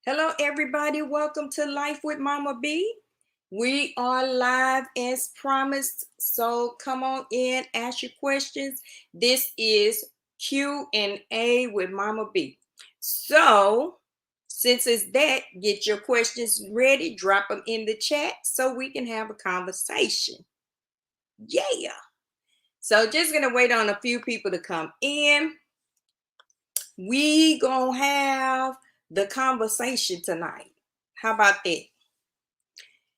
Hello, everybody. Welcome to Life with Momma B. We are live as promised. So come on in, ask your questions. This is Q&A with Momma B. So since it's that, get your questions ready, drop them in the chat so we can have a conversation. Yeah. So just gonna wait on a few people to come in. We gonna have the conversation tonight. How about that?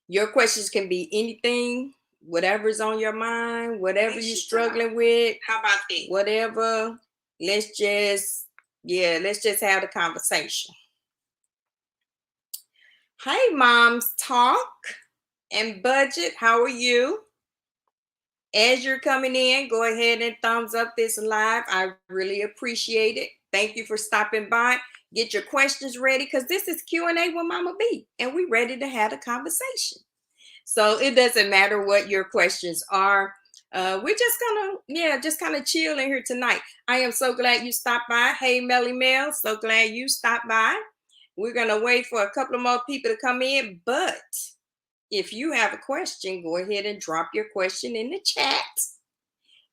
Your questions can be anything, whatever's on your mind, whatever you're struggling with. How about that? Whatever. Let's just have the conversation. Hey, Moms Talk and Budget. How are you? As you're coming in, go ahead and thumbs up this live. I really appreciate it. Thank you for stopping by. Get your questions ready because this is Q&A with Momma B, and we're ready to have a conversation. So it doesn't matter what your questions are. We're just kind of chill in here tonight. I am so glad you stopped by. Hey, Melly Mel, so glad you stopped by. We're gonna wait for a couple of more people to come in, but if you have a question, go ahead and drop your question in the chat,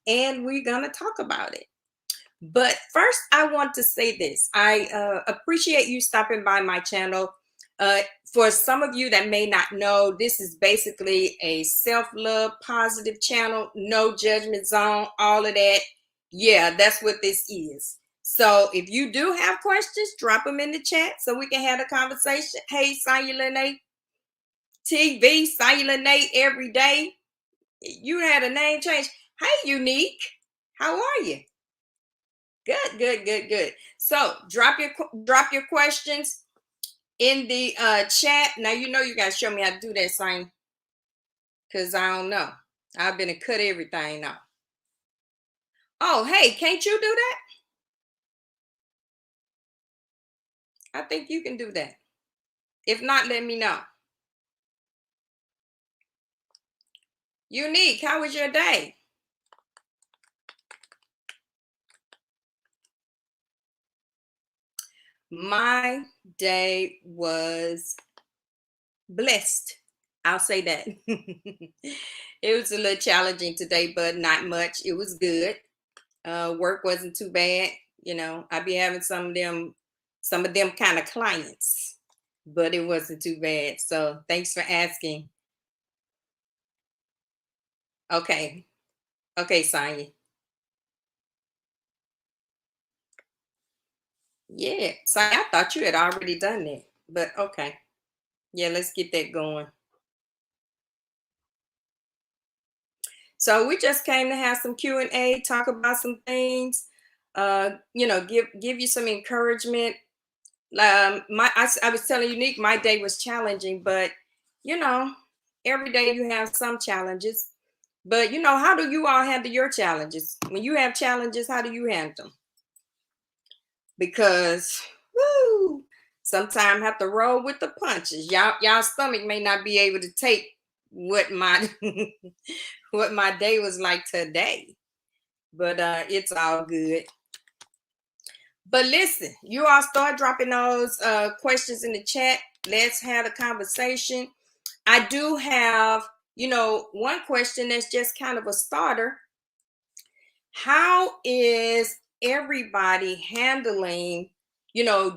and we're gonna talk about it. But first, I want to say this. I appreciate you stopping by my channel. For some of you that may not know, this is basically a self-love positive channel, no judgment zone, all of that. Yeah, that's what this is. So if you do have questions, drop them in the chat so we can have a conversation. Hey, Cellular Nate TV, Cellular Nate every day. You had a name change. Hey, Unique, how are you? Good. So drop your questions in the chat. Now you gotta show me how to do that, sign, because I don't know. I've been to cut everything off. Oh, hey, can't you do that? I think you can do that. If not, let me know. Unique, how was your day? My day was blessed. I'll say that. It was a little challenging today, but not much. It was good. Work wasn't too bad. I be having some of them kind of clients, but it wasn't too bad. So thanks for asking. Okay. Okay, Sonya. Yeah. Sonya, I thought you had already done that, but okay. Yeah, let's get that going. So we just came to have some Q&A, talk about some things, give you some encouragement. I was telling Unique my day was challenging, but you know, every day you have some challenges. But how do you all handle your challenges? When you have challenges, how do you handle them? Because woo, sometimes have to roll with the punches. Y'all stomach may not be able to take what my what my day was like today. But it's all good. But listen, you all start dropping those questions in the chat. Let's have a conversation. I do have, one question that's just kind of a starter. How is everybody handling,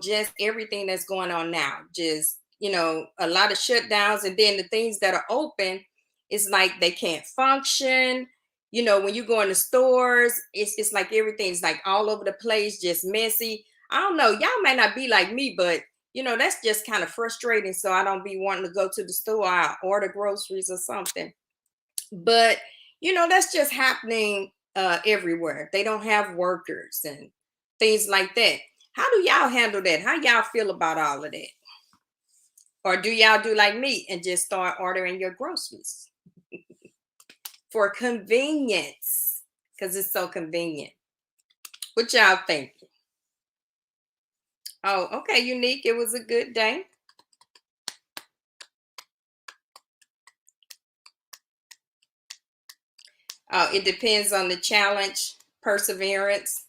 just everything that's going on now? Just, a lot of shutdowns, and then the things that are open, it's like they can't function. When you go in the stores, it's like everything's like all over the place, just messy. I don't know. Y'all might not be like me, but that's just kind of frustrating. So I don't be wanting to go to the store. I order groceries or something. But that's just happening everywhere. They don't have workers and things like that. How do y'all handle that? How y'all feel about all of that? Or do y'all do like me and just start ordering your groceries for convenience? Because it's so convenient. What y'all think? Oh, okay, Unique. It was a good day. Oh, it depends on the challenge, perseverance.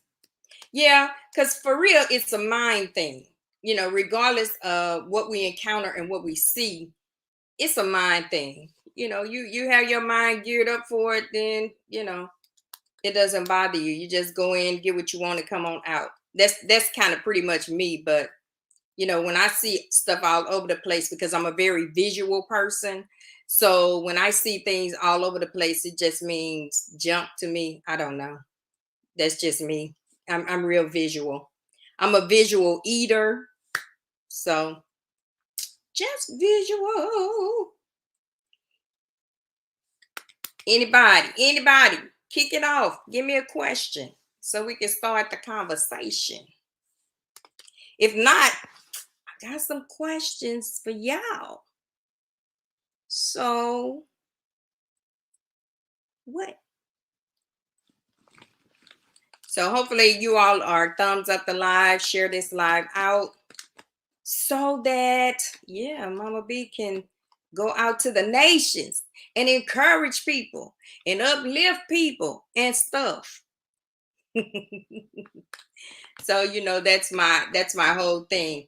Yeah, because for real, it's a mind thing. regardless of what we encounter and what we see, it's a mind thing. You have your mind geared up for it, then it doesn't bother you. You just go in, get what you want, and come on out. That's kind of pretty much me. But when I see stuff all over the place, because I'm a very visual person, so when I see things all over the place, it just means junk to me. I don't know. That's just me. I'm real visual. I'm a visual eater, so just visual. Anybody, kick it off. Give me a question so we can start the conversation. If not, I got some questions for y'all. So, what? So, hopefully, you all are thumbs up the live, share this live out so that, yeah, Mama B can go out to the nations and encourage people and uplift people and stuff. So, that's my whole thing.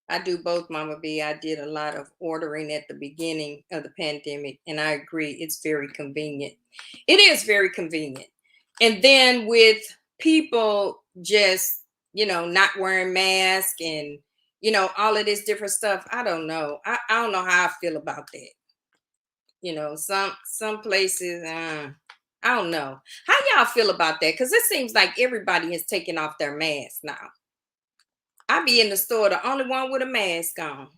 I do both, Mama B. I did a lot of ordering at the beginning of the pandemic, and I agree, it's very convenient. It is very convenient. And then with people just, not wearing masks and, all of this different stuff, I don't know. I don't know how I feel about that. Some places, I don't know. How y'all feel about that? Because it seems like everybody is taking off their mask now. I be in the store, the only one with a mask on.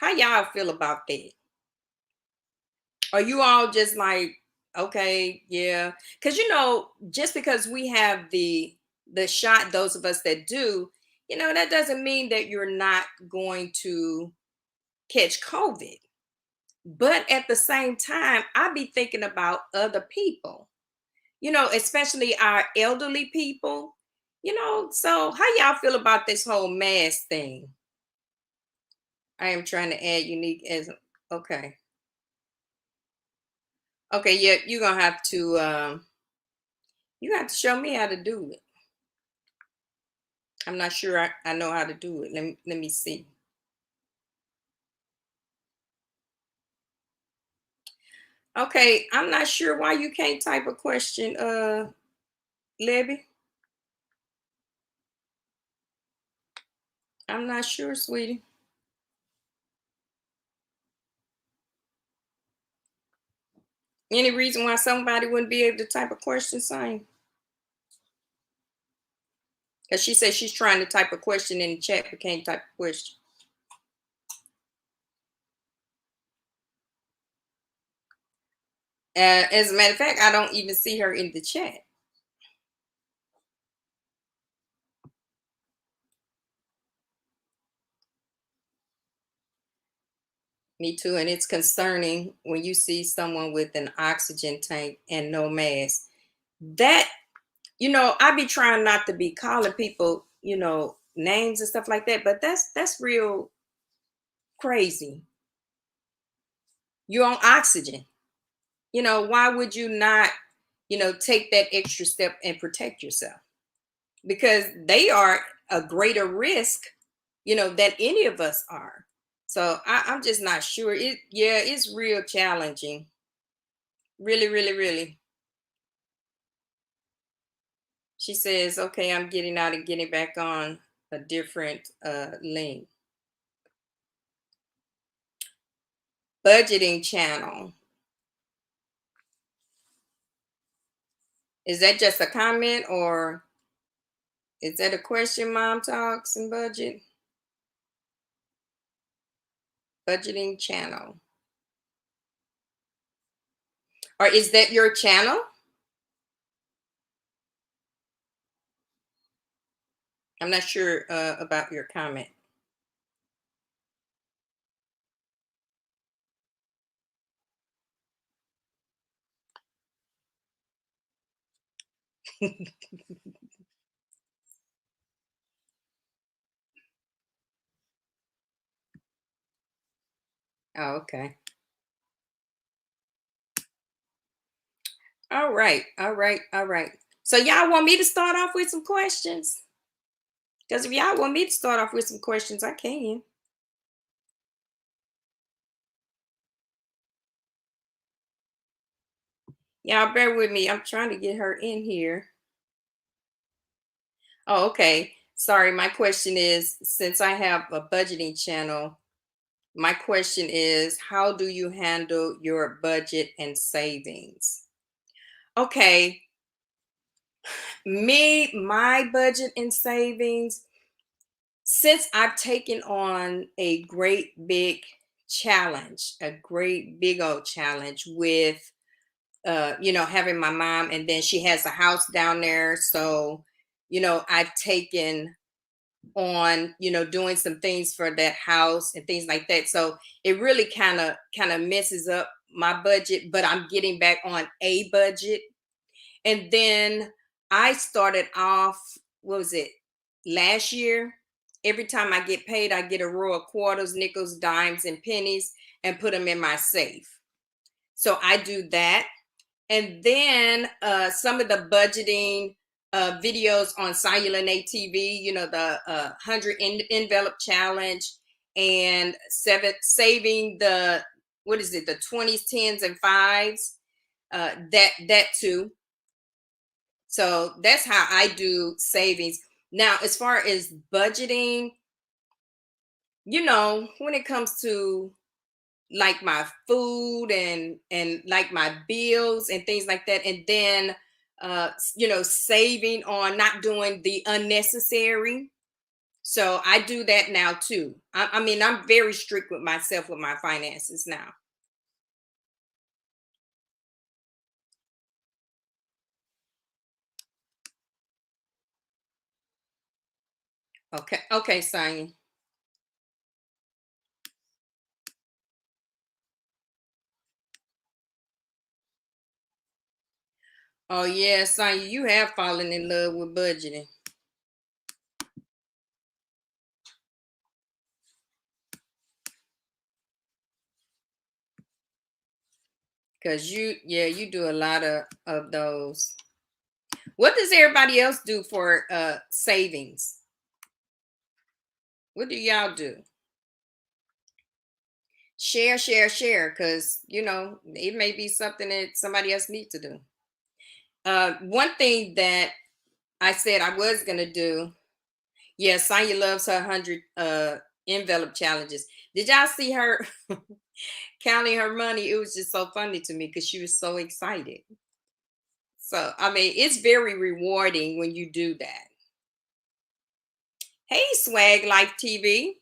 How y'all feel about that? Are you all just like, okay, yeah? Because just because we have the shot, those of us that do, that doesn't mean that you're not going to catch COVID. But at the same time, I be thinking about other people, especially our elderly people. So how y'all feel about this whole mask thing? I am trying to add unique as okay. Okay, yeah, you have to show me how to do it. I'm not sure I know how to do it. Let me see. Okay, I'm not sure why you can't type a question, Libby. I'm not sure, sweetie. Any reason why somebody wouldn't be able to type a question, sign? Because she says she's trying to type a question in the chat but can't type a question. As a matter of fact, I don't even see her in the chat. Me too. And it's concerning when you see someone with an oxygen tank and no mask. That, I be trying not to be calling people, names and stuff like that, but that's real crazy. You're on oxygen. Why would you not, take that extra step and protect yourself? Because they are a greater risk, than any of us are. So I'm just not sure. It's real challenging. Really, really, really. She says, okay, I'm getting out and getting back on a different link. Budgeting channel. Is that just a comment or is that a question, Mom Talks and Budget? Budgeting channel. Or is that your channel? I'm not sure about your comment. Oh, okay. All right. All right. All right. So y'all want me to start off with some questions? Because if y'all want me to start off with some questions, I can. Y'all bear with me. I'm trying to get her in here. Oh, okay. Sorry. My question is, since I have a budgeting channel, my question is, how do you handle your budget and savings? Okay. My budget and savings, since I've taken on a great big challenge, a great big old challenge with having my mom, and then she has a house down there. So, I've taken on, doing some things for that house and things like that. So it really kind of messes up my budget, but I'm getting back on a budget. And then I started off, what was it, last year? Every time I get paid, I get a row of quarters, nickels, dimes, and pennies and put them in my safe. So I do that. And then some of the budgeting videos on Cellular TV, the 100 envelope challenge, and saving the, what is it, the 20s, 10s, and 5s, that too. So that's how I do savings. Now, as far as budgeting, when it comes to like my food and like my bills and things like that, and then saving on not doing the unnecessary. So I do that now too. I mean, I'm very strict with myself with my finances now. Okay, Sonia. Oh yeah, Sonia, you have fallen in love with budgeting. Because you do a lot of those. What does everybody else do for savings? What do y'all do? Share, because it may be something that somebody else needs to do. One thing that I said I was gonna do, yeah, Sonya loves her 100 envelope challenges. Did y'all see her counting her money? It was just so funny to me because she was so excited. So I mean, it's very rewarding when you do that. Hey, Swag Life TV,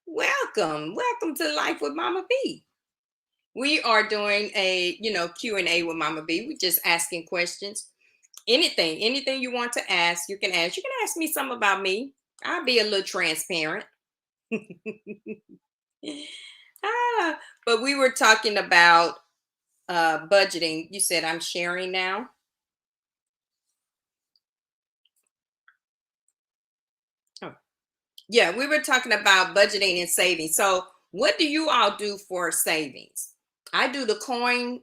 welcome to Life with Mama B. We are doing a Q&A with Mama B. We're just asking questions. Anything you want to ask, you can ask. You can ask me something about me. I'll be a little transparent. ah, but we were talking about budgeting. You said I'm sharing now. Oh, yeah, we were talking about budgeting and saving. So what do you all do for savings? I do the coin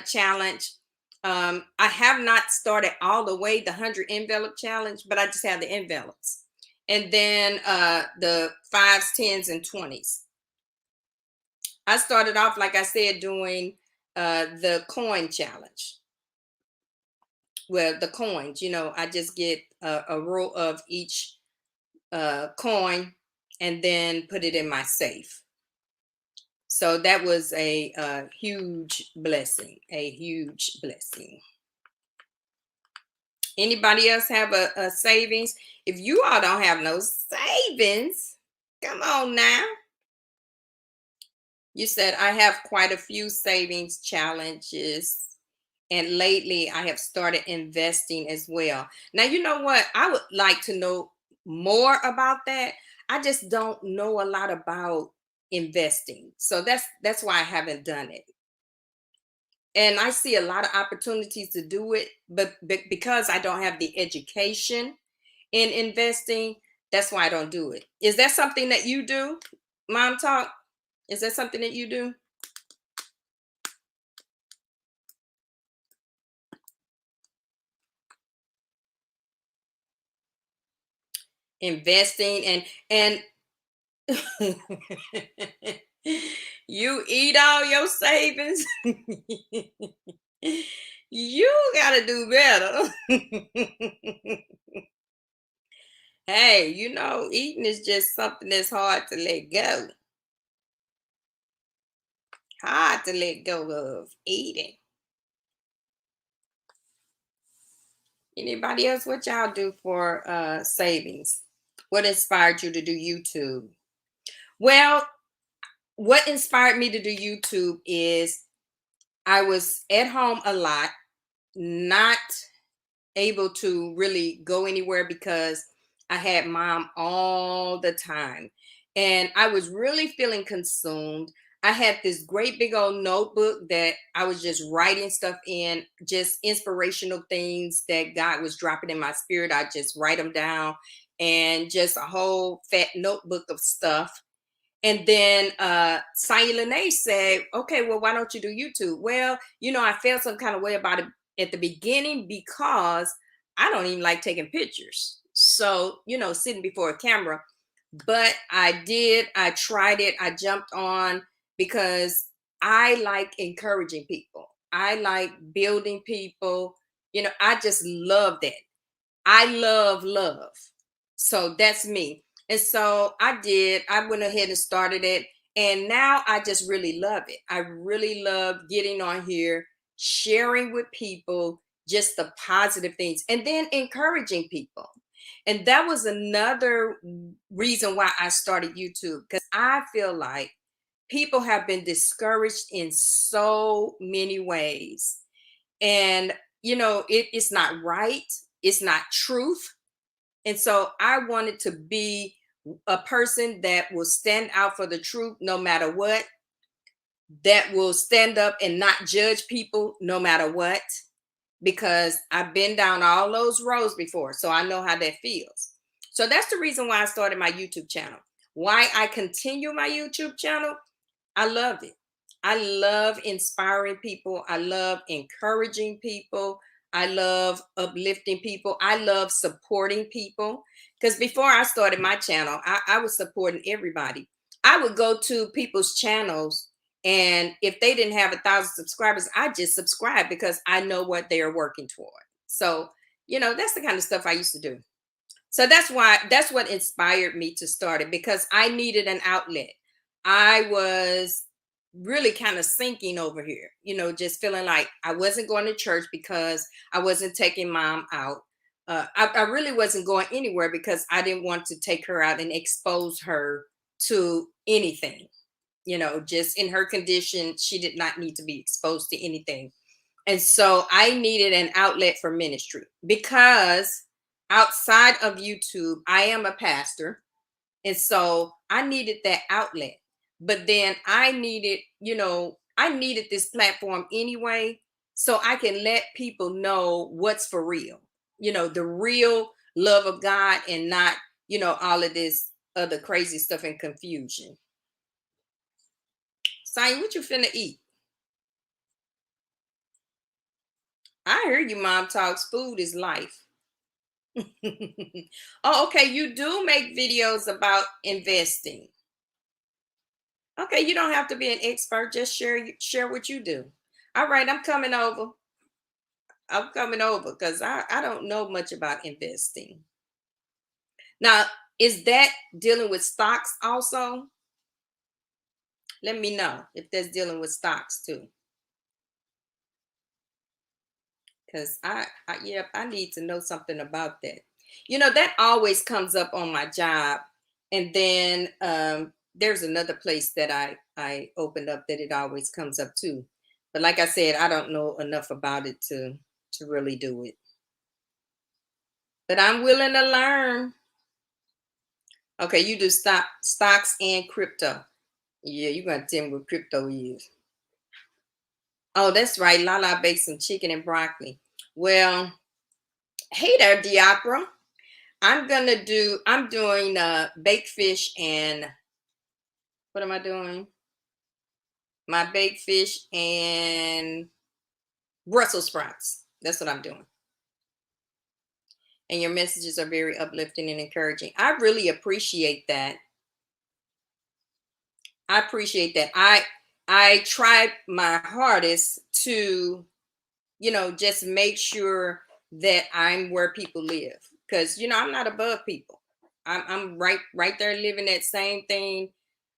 challenge. I have not started all the way the 100 envelope challenge, but I just have the envelopes. And then the fives, tens, and 20s. I started off, like I said, doing the coin challenge. Well, the coins, I just get a row of each coin and then put it in my safe. So that was a huge blessing, a huge blessing. Anybody else have a savings? If you all don't have no savings, come on now. You said I have quite a few savings challenges, and lately I have started investing as well. Now, you know what? I would like to know more about that. I just don't know a lot about investing. So that's why I haven't done it. And I see a lot of opportunities to do it, but because I don't have the education in investing, that's why I don't do it. Is that something that you do, Mom Talk? Is that something that you do? investing and you eat all your savings. You gotta do better. Hey, eating is just something that's hard to let go. Hard to let go of eating. Anybody else? What y'all do for savings? What inspired you to do YouTube? Well, what inspired me to do YouTube is I was at home a lot, not able to really go anywhere because I had mom all the time. And I was really feeling consumed. I had this great big old notebook that I was just writing stuff in, just inspirational things that God was dropping in my spirit. I just write them down, and just a whole fat notebook of stuff. And then Sonya Lene said, okay, well, why don't you do YouTube? Well, I felt some kind of way about it at the beginning because I don't even like taking pictures. So, sitting before a camera. But I did, I tried it, I jumped on because I like encouraging people. I like building people. I just love that. I love love. So that's me. And so I did. I went ahead and started it. And now I just really love it. I really love getting on here, sharing with people just the positive things, and then encouraging people. And that was another reason why I started YouTube, because I feel like people have been discouraged in so many ways. And, it's not right, it's not truth. And so I wanted to be a person that will stand out for the truth no matter what, that will stand up and not judge people no matter what, because I've been down all those roads before. So I know how that feels. So that's the reason why I started my YouTube channel. Why I continue my YouTube channel, I love it. I love inspiring people. I love encouraging people. I love uplifting people. I love supporting people. Because before I started my channel, I was supporting everybody. I would go to people's channels, and if they didn't have 1,000 subscribers, I just subscribe because I know what they are working toward. So, that's the kind of stuff I used to do. So that's what inspired me to start it, because I needed an outlet. I was really kind of sinking over here, just feeling like I wasn't going to church because I wasn't taking mom out. I really wasn't going anywhere because I didn't want to take her out and expose her to anything. Just in her condition, she did not need to be exposed to anything. And so I needed an outlet for ministry, because outside of YouTube, I am a pastor. And so I needed that outlet. But then I needed this platform anyway, so I can let people know what's for real, the real love of God, and not, all of this other crazy stuff and confusion. Simon, what you finna eat? I hear you, Mom Talks. Food is life. Oh, okay. You do make videos about investing. Okay, you don't have to be an expert. Just share what you do. All right, I'm coming over. I'm coming over because I don't know much about investing. Now, is that dealing with stocks also? Let me know if that's dealing with stocks too. Because yep, I need to know something about that. That always comes up on my job. And then there's another place that I opened up that it always comes up too. But like I said, I don't know enough about it to really do it. But I'm willing to learn. Okay, you do stocks and crypto. Yeah, you're gonna tell me what crypto is. Oh, that's right. Lala baked some chicken and broccoli. Well, hey there, Diapra. I'm doing baked fish and what am I doing? My baked fish and Brussels sprouts. That's what I'm doing. and your messages are very uplifting and encouraging. I really appreciate that. I appreciate that. I tried my hardest to, just make sure that I'm where people live, because I'm not above people. I'm right there living that same thing,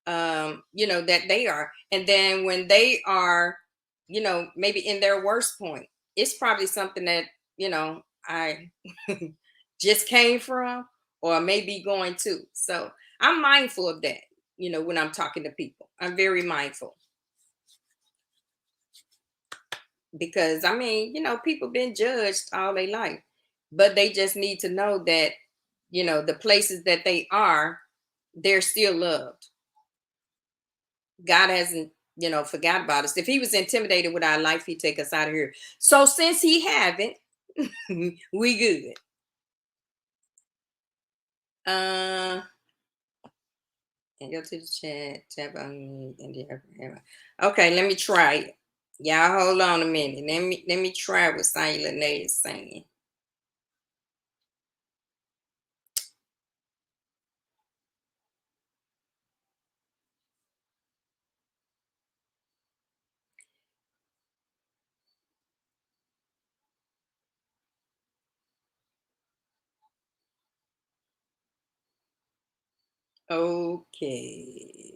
that they are. And then when they are, maybe in their worst point, it's probably something that I just came from, or maybe going to. So I'm mindful of that. When I'm talking to people, I'm very mindful, because I mean, people been judged all their life, but they just need to know that, the places that they are, they're still loved. God hasn't, forgot about us. If he was intimidated with our life, he'd take us out of here. So since he haven't, we good. Uh and go to the chat, tap on me, and okay, let me try it. Y'all hold on a minute. Let me try what Silent Lene is saying. Okay.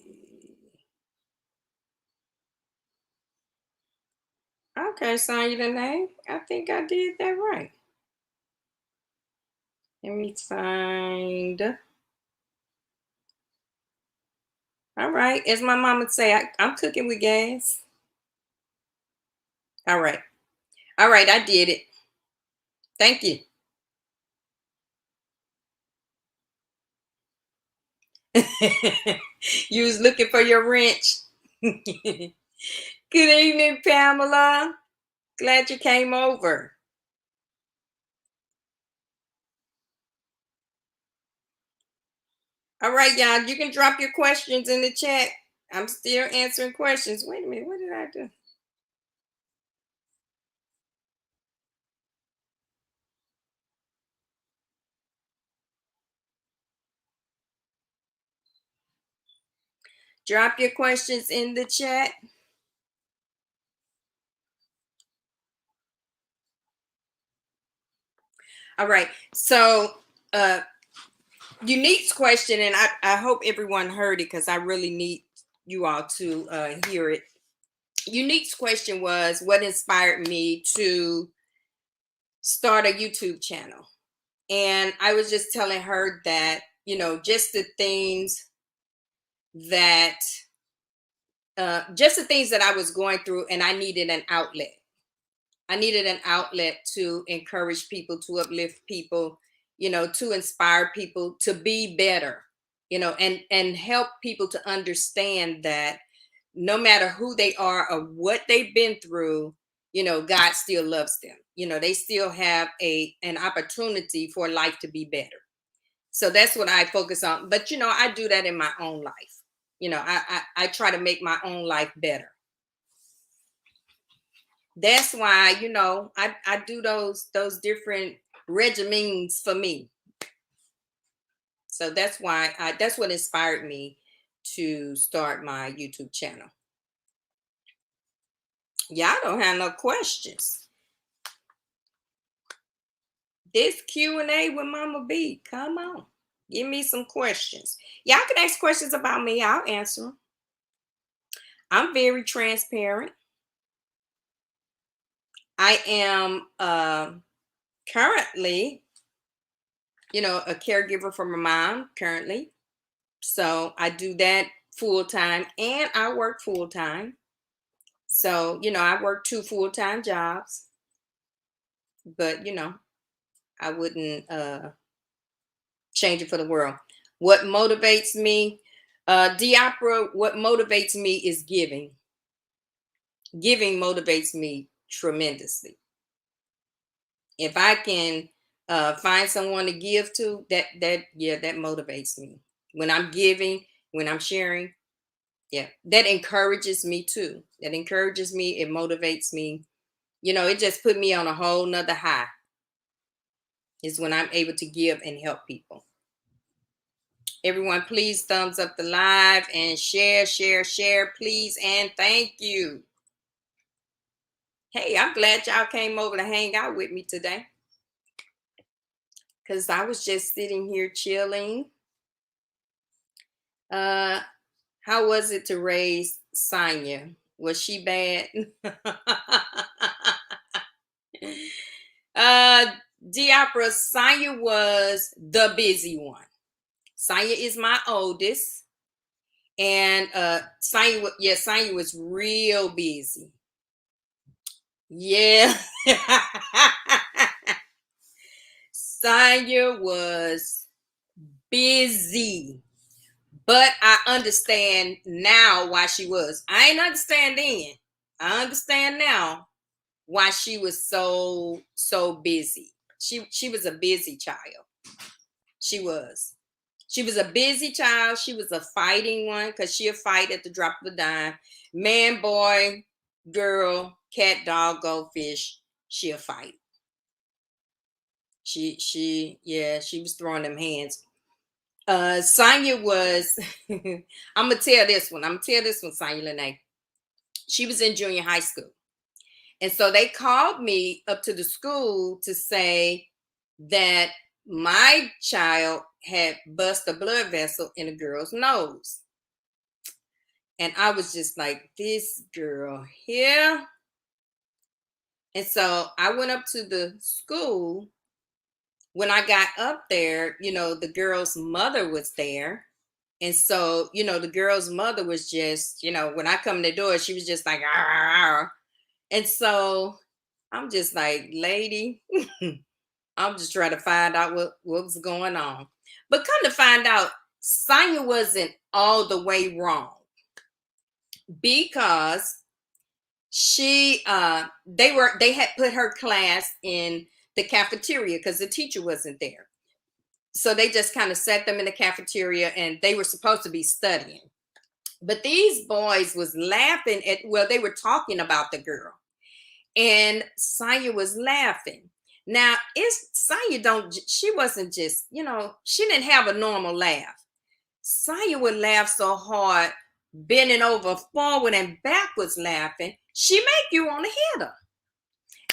Okay, Sonya Lene. I think I did that right. Let me find. All right. As my mama say, I'm cooking with gas. All right. All right. I did it. Thank you. You was looking for your wrench. Good evening, Pamela. Glad you came over. All right, y'all. You can drop your questions in the chat. I'm still answering questions. Wait a minute. What did I do? Drop your questions in the chat. All right. So, uh, Unique's question, and I hope everyone heard it, because I really need you all to hear it. Unique's question was, what inspired me to start a YouTube channel? And I was just telling her that, just the things that, I was going through, and I needed an outlet. I needed an outlet to encourage people, to uplift people, to inspire people to be better, and help people to understand that no matter who they are or what they've been through, God still loves them. They still have an opportunity for life to be better. So that's what I focus on. But I do that in my own life. I try to make my own life better. That's why, I do those different regimens for me. So that's what inspired me to start my YouTube channel. Y'all don't have no questions. This Q&A with Momma B. Come on. Give me some questions. Y'all can ask questions about me. I'll answer them. I'm very transparent. I am currently, a caregiver for my mom currently. So I do that full time, and I work full time. So, I work two full-time jobs, but I wouldn't change it for the world. What motivates me, Diapra, what motivates me is giving. Giving motivates me tremendously. If I can find someone to give to, that motivates me. When I'm giving, when I'm sharing, yeah, that encourages me too. That encourages me. It motivates me. It just put me on a whole nother high. is when I'm able to give and help people. Everyone, please thumbs up the live and share, share, share, please, and thank you. Hey, I'm glad y'all came over to hang out with me today because I was just sitting here chilling. Uh, how was it to raise Sonya? Was she bad? uh, Diapra, Sonya was the busy one. Sonya is my oldest, and Sonya was real busy. Yeah. Sonya was busy. But I understand now why she was. I ain't understand then. I understand now why she was so busy. She was a busy child. She was. She was a busy child. She was a fighting one because she'll fight at the drop of a dime. Man, boy, girl, cat, dog, goldfish, she'll fight. She was throwing them hands. Sonya was I'm gonna tell this one. I'm gonna tell this one, Sonya Lene. She was in junior high school. And so they called me up to the school to say that my child had bust a blood vessel in a girl's nose. And I was just like, this girl here. And so I went up to the school. When I got up there, the girl's mother was there. And so, the girl's mother was just, when I come in the door, she was just like, "Arr, arr, arr." And so I'm just like, lady, I'm just trying to find out what was going on. But come to find out, Sonya wasn't all the way wrong because they had put her class in the cafeteria because the teacher wasn't there. So they just kind of set them in the cafeteria and they were supposed to be studying. But these boys was laughing they were talking about the girl. And Sonya was laughing. Now, she wasn't just, she didn't have a normal laugh. Sonya would laugh so hard, bending over forward and backwards laughing, she make you want to hit her.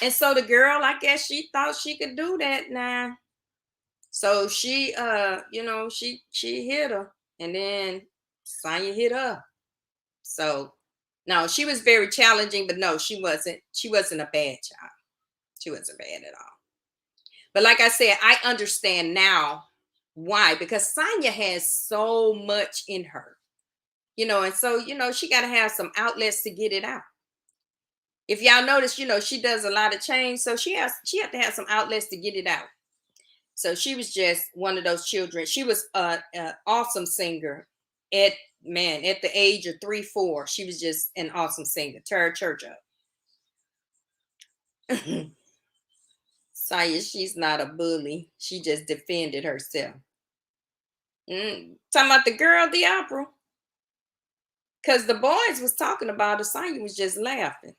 And so the girl, I guess she thought she could do that now. So she she hit her, and then Sonya hit her. So no, she was very challenging, but no, she wasn't a bad child. She wasn't bad at all. But like I said, I understand now why, because Sonya has so much in her, and so, she got to have some outlets to get it out. If y'all notice, she does a lot of change. So she had to have some outlets to get it out. So she was just one of those children. She was an awesome singer at the age of 3, 4. She was just an awesome singer. Tear church up. Saya, she's not a bully. She just defended herself. Talking about the girl, the opera. Because the boys was talking about her. Saya was just laughing.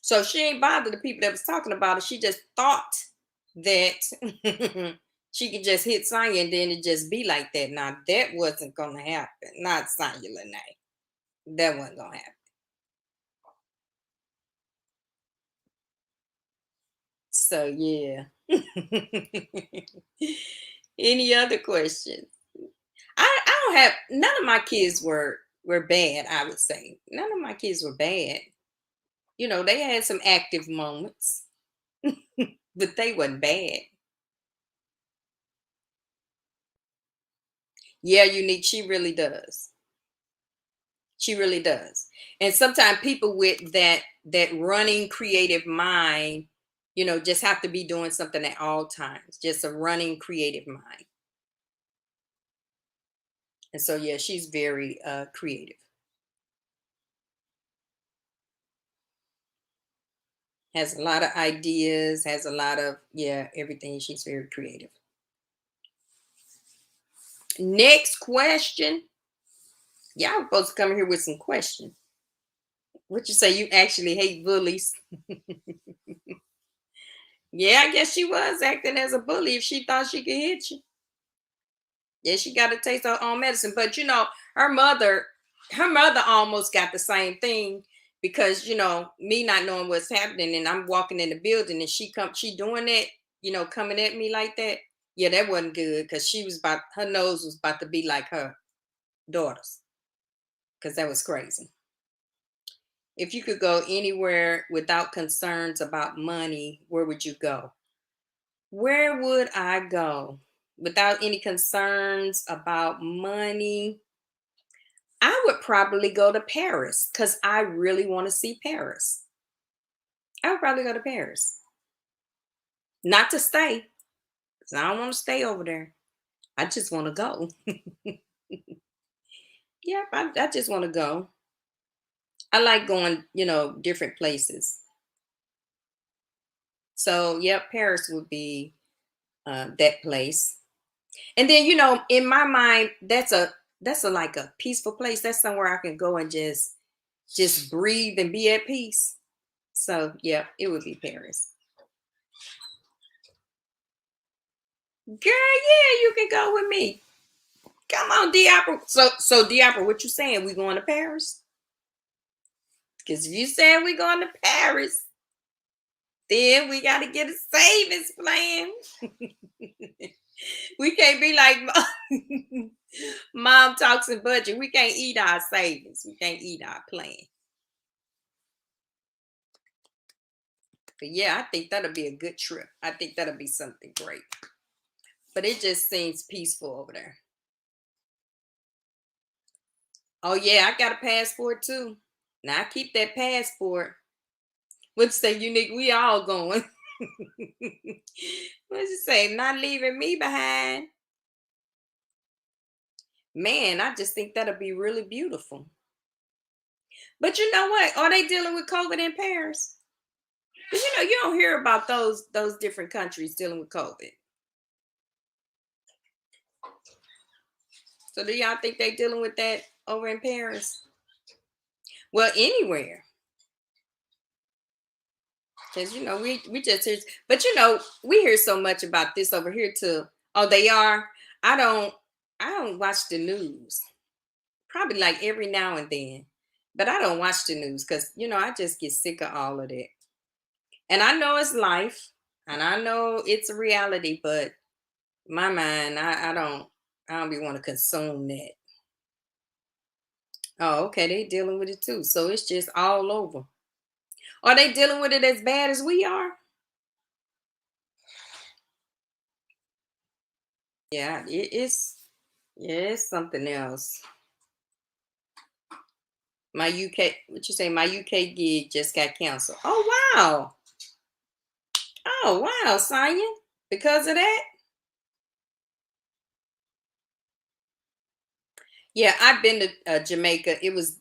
So she ain't bothered the people that was talking about her. She just thought that she could just hit Saya and then it just be like that. Now, that wasn't going to happen. Not Saya Lene. That wasn't going to happen. So, yeah. Any other questions? I don't have, none of my kids were bad, I would say. None of my kids were bad. They had some active moments, but they wasn't bad. Yeah, Unique, she really does. She really does. And sometimes people with that running creative mind, just have to be doing something at all times. Just a running creative mind. And so yeah, she's very creative. Has a lot of ideas, has a lot of everything. She's very creative. Next question. Y'all supposed to come here with some questions. What you say? You actually hate bullies? Yeah, I guess she was acting as a bully if she thought she could hit you. Yeah, she got to taste her own medicine. But her mother, her mother almost got the same thing because me not knowing what's happening, and I'm walking in the building, and she doing that, coming at me like that. Yeah, that wasn't good because her nose was about to be like her daughter's because that was crazy. If you could go anywhere without concerns about money, where would you go? Where would I go without any concerns about money? I would probably go to Paris because I really want to see Paris. I would probably go to Paris. Not to stay, because I don't want to stay over there. I just want to go. Yeah, I just want to go. I like going, different places. So, yeah, Paris would be that place. And then, in my mind, that's a like a peaceful place. That's somewhere I can go and just breathe and be at peace. So, yeah, it would be Paris. Girl, yeah, you can go with me. Come on, Diapra. So Diapra, what you saying? We going to Paris? Because if you saying we going to Paris, then we got to get a savings plan. We can't be like mom talks and budget. We can't eat our savings. We can't eat our plan. But yeah, I think that'll be a good trip. I think that'll be something great. But it just seems peaceful over there. Oh yeah, I got a passport too. Now I keep that passport. What's say unique? We all going. What's it say? Not leaving me behind. Man, I just think that'll be really beautiful. But you know what? Are they dealing with COVID in Paris? 'Cause you don't hear about those different countries dealing with COVID. So do y'all think they dealing with that over in Paris? Well, anywhere. Because we just hear, but we hear so much about this over here too. Oh, they are. I don't I don't watch the news. Probably like every now and then. But I don't watch the news because I just get sick of all of that. And I know it's life and I know it's a reality, but my mind, I don't be want to consume that. Oh, okay, they dealing with it too. So it's just all over. Are they dealing with it as bad as we are? Yeah, it's something else. My UK, what you say? My UK gig just got canceled. Oh wow. Oh wow, Sonya. Because of that? Yeah, I've been to Jamaica. It was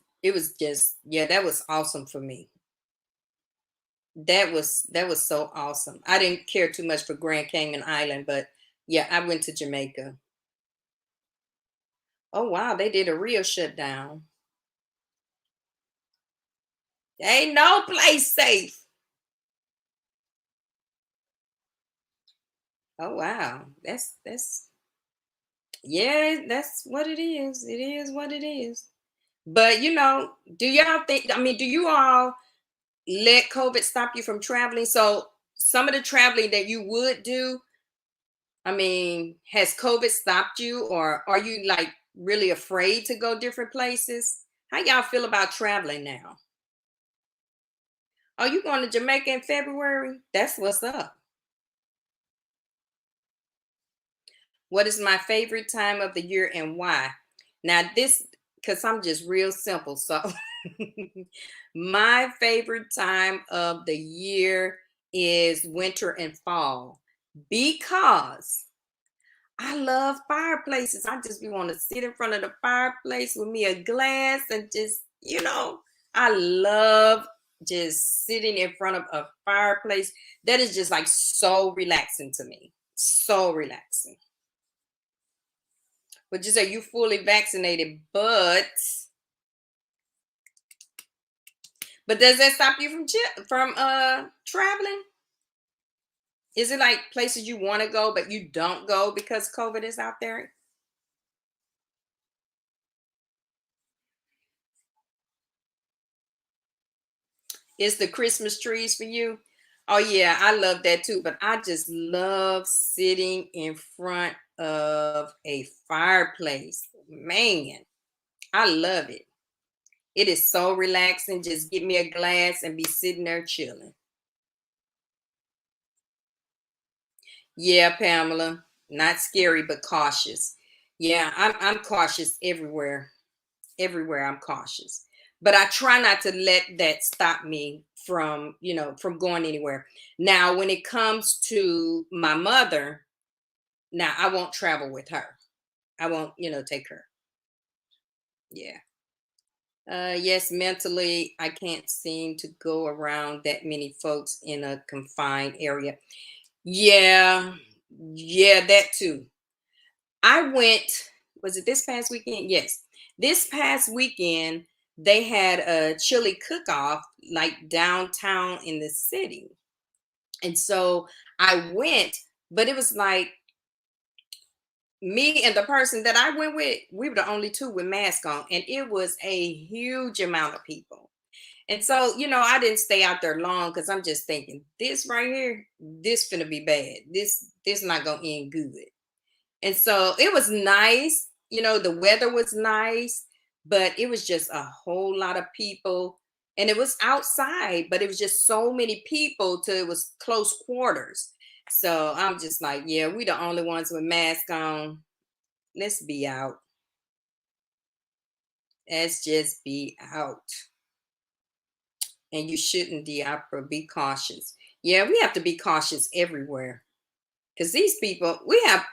just yeah, that was awesome for me. That was so awesome. I didn't care too much for Grand Cayman Island, but yeah, I went to Jamaica. Oh wow, they did a real shutdown. Ain't no place safe. Oh wow, that's yeah, that's what it is. It is what it is. But do y'all think? I mean, do you all let COVID stop you from traveling? So some of the traveling that you would do, I mean, has COVID stopped you, or are you like really afraid to go different places? How y'all feel about traveling now? Are you going to Jamaica in February? That's what's up. What is my favorite time of the year and why? Now, this, because I'm just real simple. So, my favorite time of the year is winter and fall because I love fireplaces. I just be want to sit in front of the fireplace with me a glass and I love just sitting in front of a fireplace. That is just like so relaxing to me. So relaxing. But you say you fully vaccinated, but does that stop you from traveling? Is it like places you want to go, but you don't go because COVID is out there? Is the Christmas trees for you? Oh yeah, I love that too. But I just love sitting in front of a fireplace. Man, I love it. It is so relaxing. Just get me a glass and be sitting there chilling. Yeah, Pamela. Not scary, but cautious. Yeah, I'm cautious everywhere. Everywhere I'm cautious. But I try not to let that stop me from, from going anywhere. Now, when it comes to my mother, now I won't travel with her. I won't, take her. Yeah. Yes, mentally, I can't seem to go around that many folks in a confined area. Yeah, yeah, that too. I went, was it this past weekend? Yes. This past weekend, they had a chili cook off like downtown in the city. And so I went, but it was like me and the person that I went with, we were the only two with masks on, and it was a huge amount of people. And so, I didn't stay out there long because I'm just thinking, this right here, this finna be bad. This not gonna end good. And so it was nice. The weather was nice, but it was just a whole lot of people. And it was outside, but it was just so many people till it was close quarters. So I'm just like, yeah, we the only ones with masks on. Let's be out. Let's just be out. And you shouldn't, Diapra, be cautious. Yeah, we have to be cautious everywhere. Because these people, we have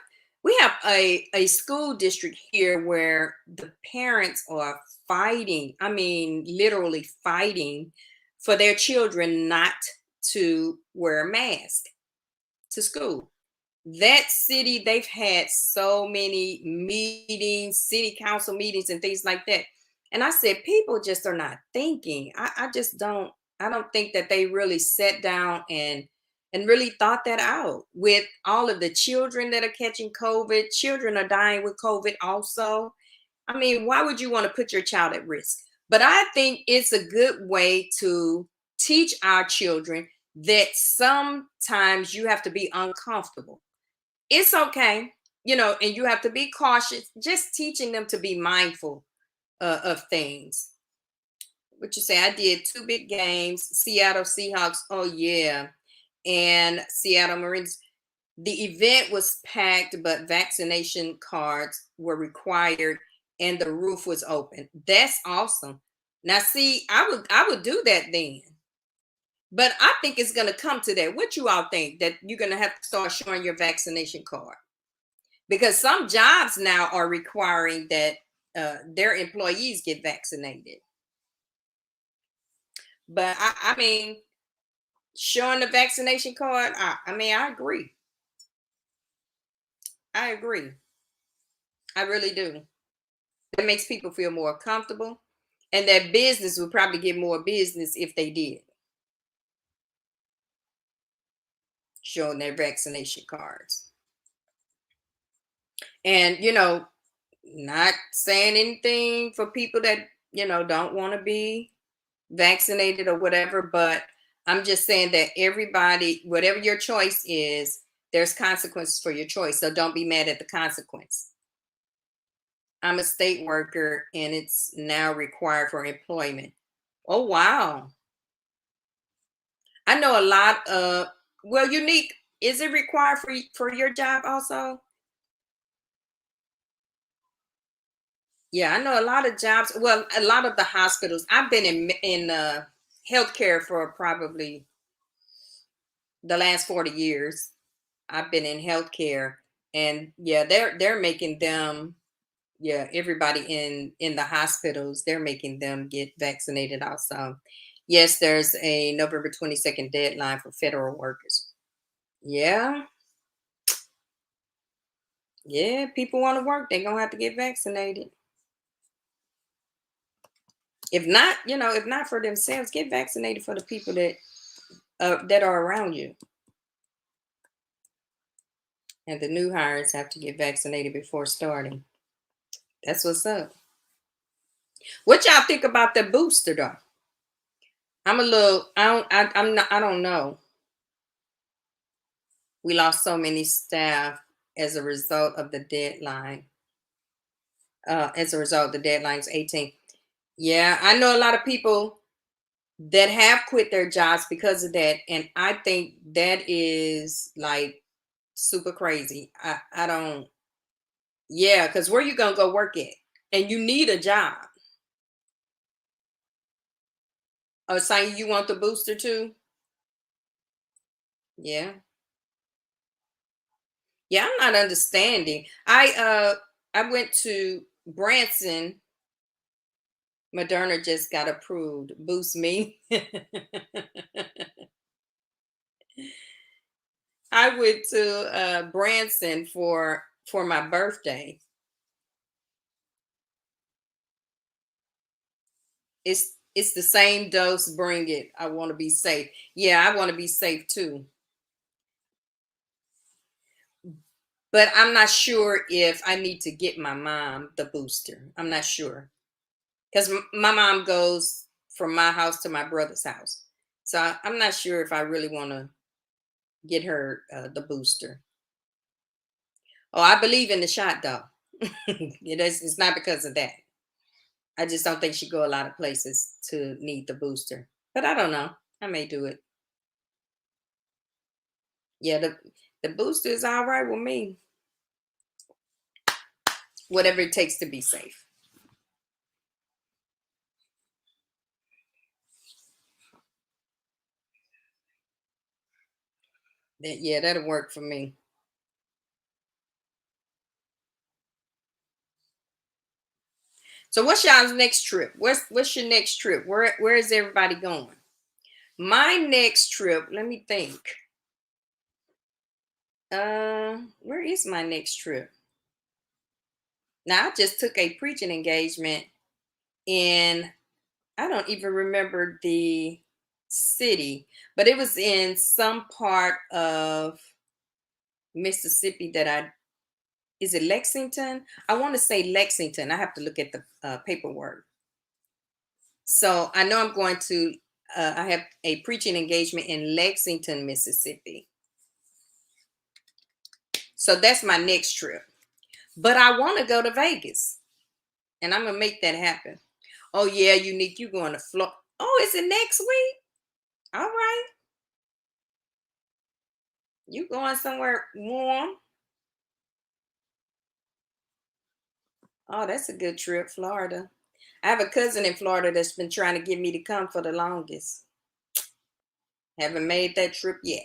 a school district here where the parents are fighting, I mean literally fighting for their children not to wear a mask to school. That city, they've had so many meetings, city council meetings and things like that. And I said, people just are not thinking. I just don't, I don't think that they really sat down and really thought that out with all of the children that are catching COVID. Children are dying with COVID also. I mean, why would you want to put your child at risk? But I think it's a good way to teach our children that sometimes you have to be uncomfortable. It's okay, and you have to be cautious. Just teaching them to be mindful of things. What you say? I did two big games: Seattle Seahawks. Oh yeah, and Seattle Marines. The event was packed, but vaccination cards were required, and the roof was open. That's awesome. Now, see, I would do that then. But I think it's gonna come to that. What you all think that you're gonna have to start showing your vaccination card? Because some jobs now are requiring that their employees get vaccinated. But I mean, showing the vaccination card, I mean, I agree. I agree. I really do. It makes people feel more comfortable, and that business would probably get more business if they did showing their vaccination cards. And not saying anything for people that don't want to be vaccinated or whatever, but I'm just saying that everybody, whatever your choice is, there's consequences for your choice. So don't be mad at the consequence. I'm a state worker and it's now required for employment. Oh wow. I know a lot of, well, unique, is it required for your job also? Yeah, I know a lot of jobs, well, a lot of the hospitals. I've been in healthcare for probably the last 40 years. I've been in healthcare, and yeah, they're making them, yeah, everybody in the hospitals, they're making them get vaccinated also. Yes, there's a November 22nd deadline for federal workers. Yeah, yeah, people want to work, they're gonna have to get vaccinated. If not, if not for themselves, get vaccinated for the people that are around you. And the new hires have to get vaccinated before starting. That's what's up. What y'all think about the booster though? I'm a little. I don't. I'm not. I don't know. We lost so many staff as a result of the deadline. As a result, the deadline's 18. Yeah, I know a lot of people that have quit their jobs because of that, and I think that is like super crazy. I don't. Yeah, because where you gonna go work at? And you need a job. Oh, saying you want the booster too? Yeah. Yeah, I'm not understanding. I went to Branson. Moderna just got approved. Boost me. I went to Branson for my birthday. It's the same dose. Bring it. I want to be safe. Yeah, I want to be safe too. But I'm not sure if I need to get my mom the booster. I'm not sure because my mom goes from my house to my brother's house, so I'm not sure if I really want to get her the booster. Oh, I believe in the shot though. It's not because of that. I just don't think she go a lot of places to need the booster. But I don't know. I may do it. Yeah, the booster is all right with me. Whatever it takes to be safe. Yeah, that'll work for me. So what's y'all's next trip? What's your next trip? Where is everybody going? My next trip, let me think. Where is my next trip? Now I just took a preaching engagement in, I don't even remember the city, but it was in some part of Mississippi that I, is it Lexington? I want to say Lexington. I have to look at the paperwork. So I know I'm going to, I have a preaching engagement in Lexington, Mississippi. So that's my next trip. But I want to go to Vegas and I'm going to make that happen. Oh, yeah, Unique, you going to Florida. Oh, is it next week? All right. You going somewhere warm? Oh, that's a good trip, Florida. I have a cousin in Florida that's been trying to get me to come for the longest. Haven't made that trip yet.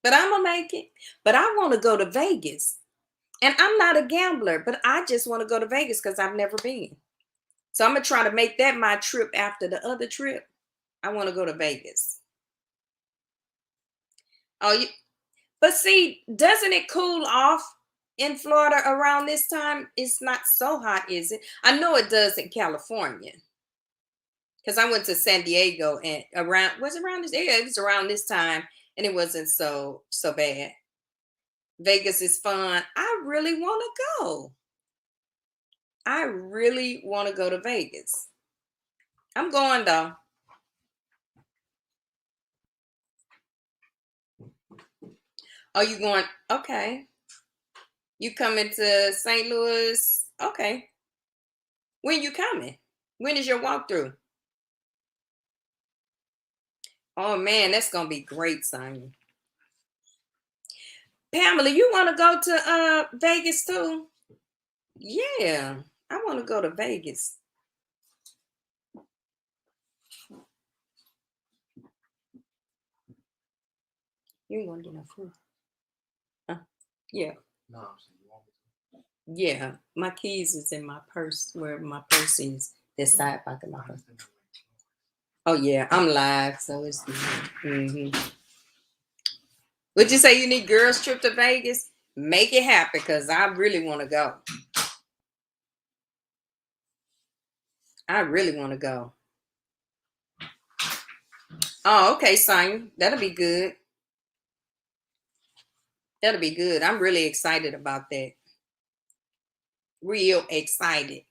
But I'm gonna make it. But I want to go to Vegas. And I'm not a gambler, but I just want to go to Vegas because I've never been. So I'm gonna try to make that my trip after the other trip. I want to go to Vegas. Oh, but see, doesn't it cool off in Florida around this time? It's not so hot, is it? I know it does in California. Because I went to San Diego and around, was it around this? Yeah, it was around this time and it wasn't so bad. Vegas is fun. I really want to go. I really want to go to Vegas. I'm going though. Oh, you going? Okay. You coming to St. Louis? Okay. When you coming? When is your walkthrough? Oh man, that's gonna be great, Simon. Pamela, you want to go to Vegas too? Yeah, I want to go to Vegas. You ain't gonna get no food. Huh? Yeah. Yeah, my keys is in my purse. Where my purse is, the side pocket of my purse. Oh yeah, I'm live, so it's. Mm-hmm. Would you say you need girls trip to Vegas? Make it happen, cause I really want to go. I really want to go. Oh, okay, Simon, that'll be good. That'll be good. I'm really excited about that. Real excited.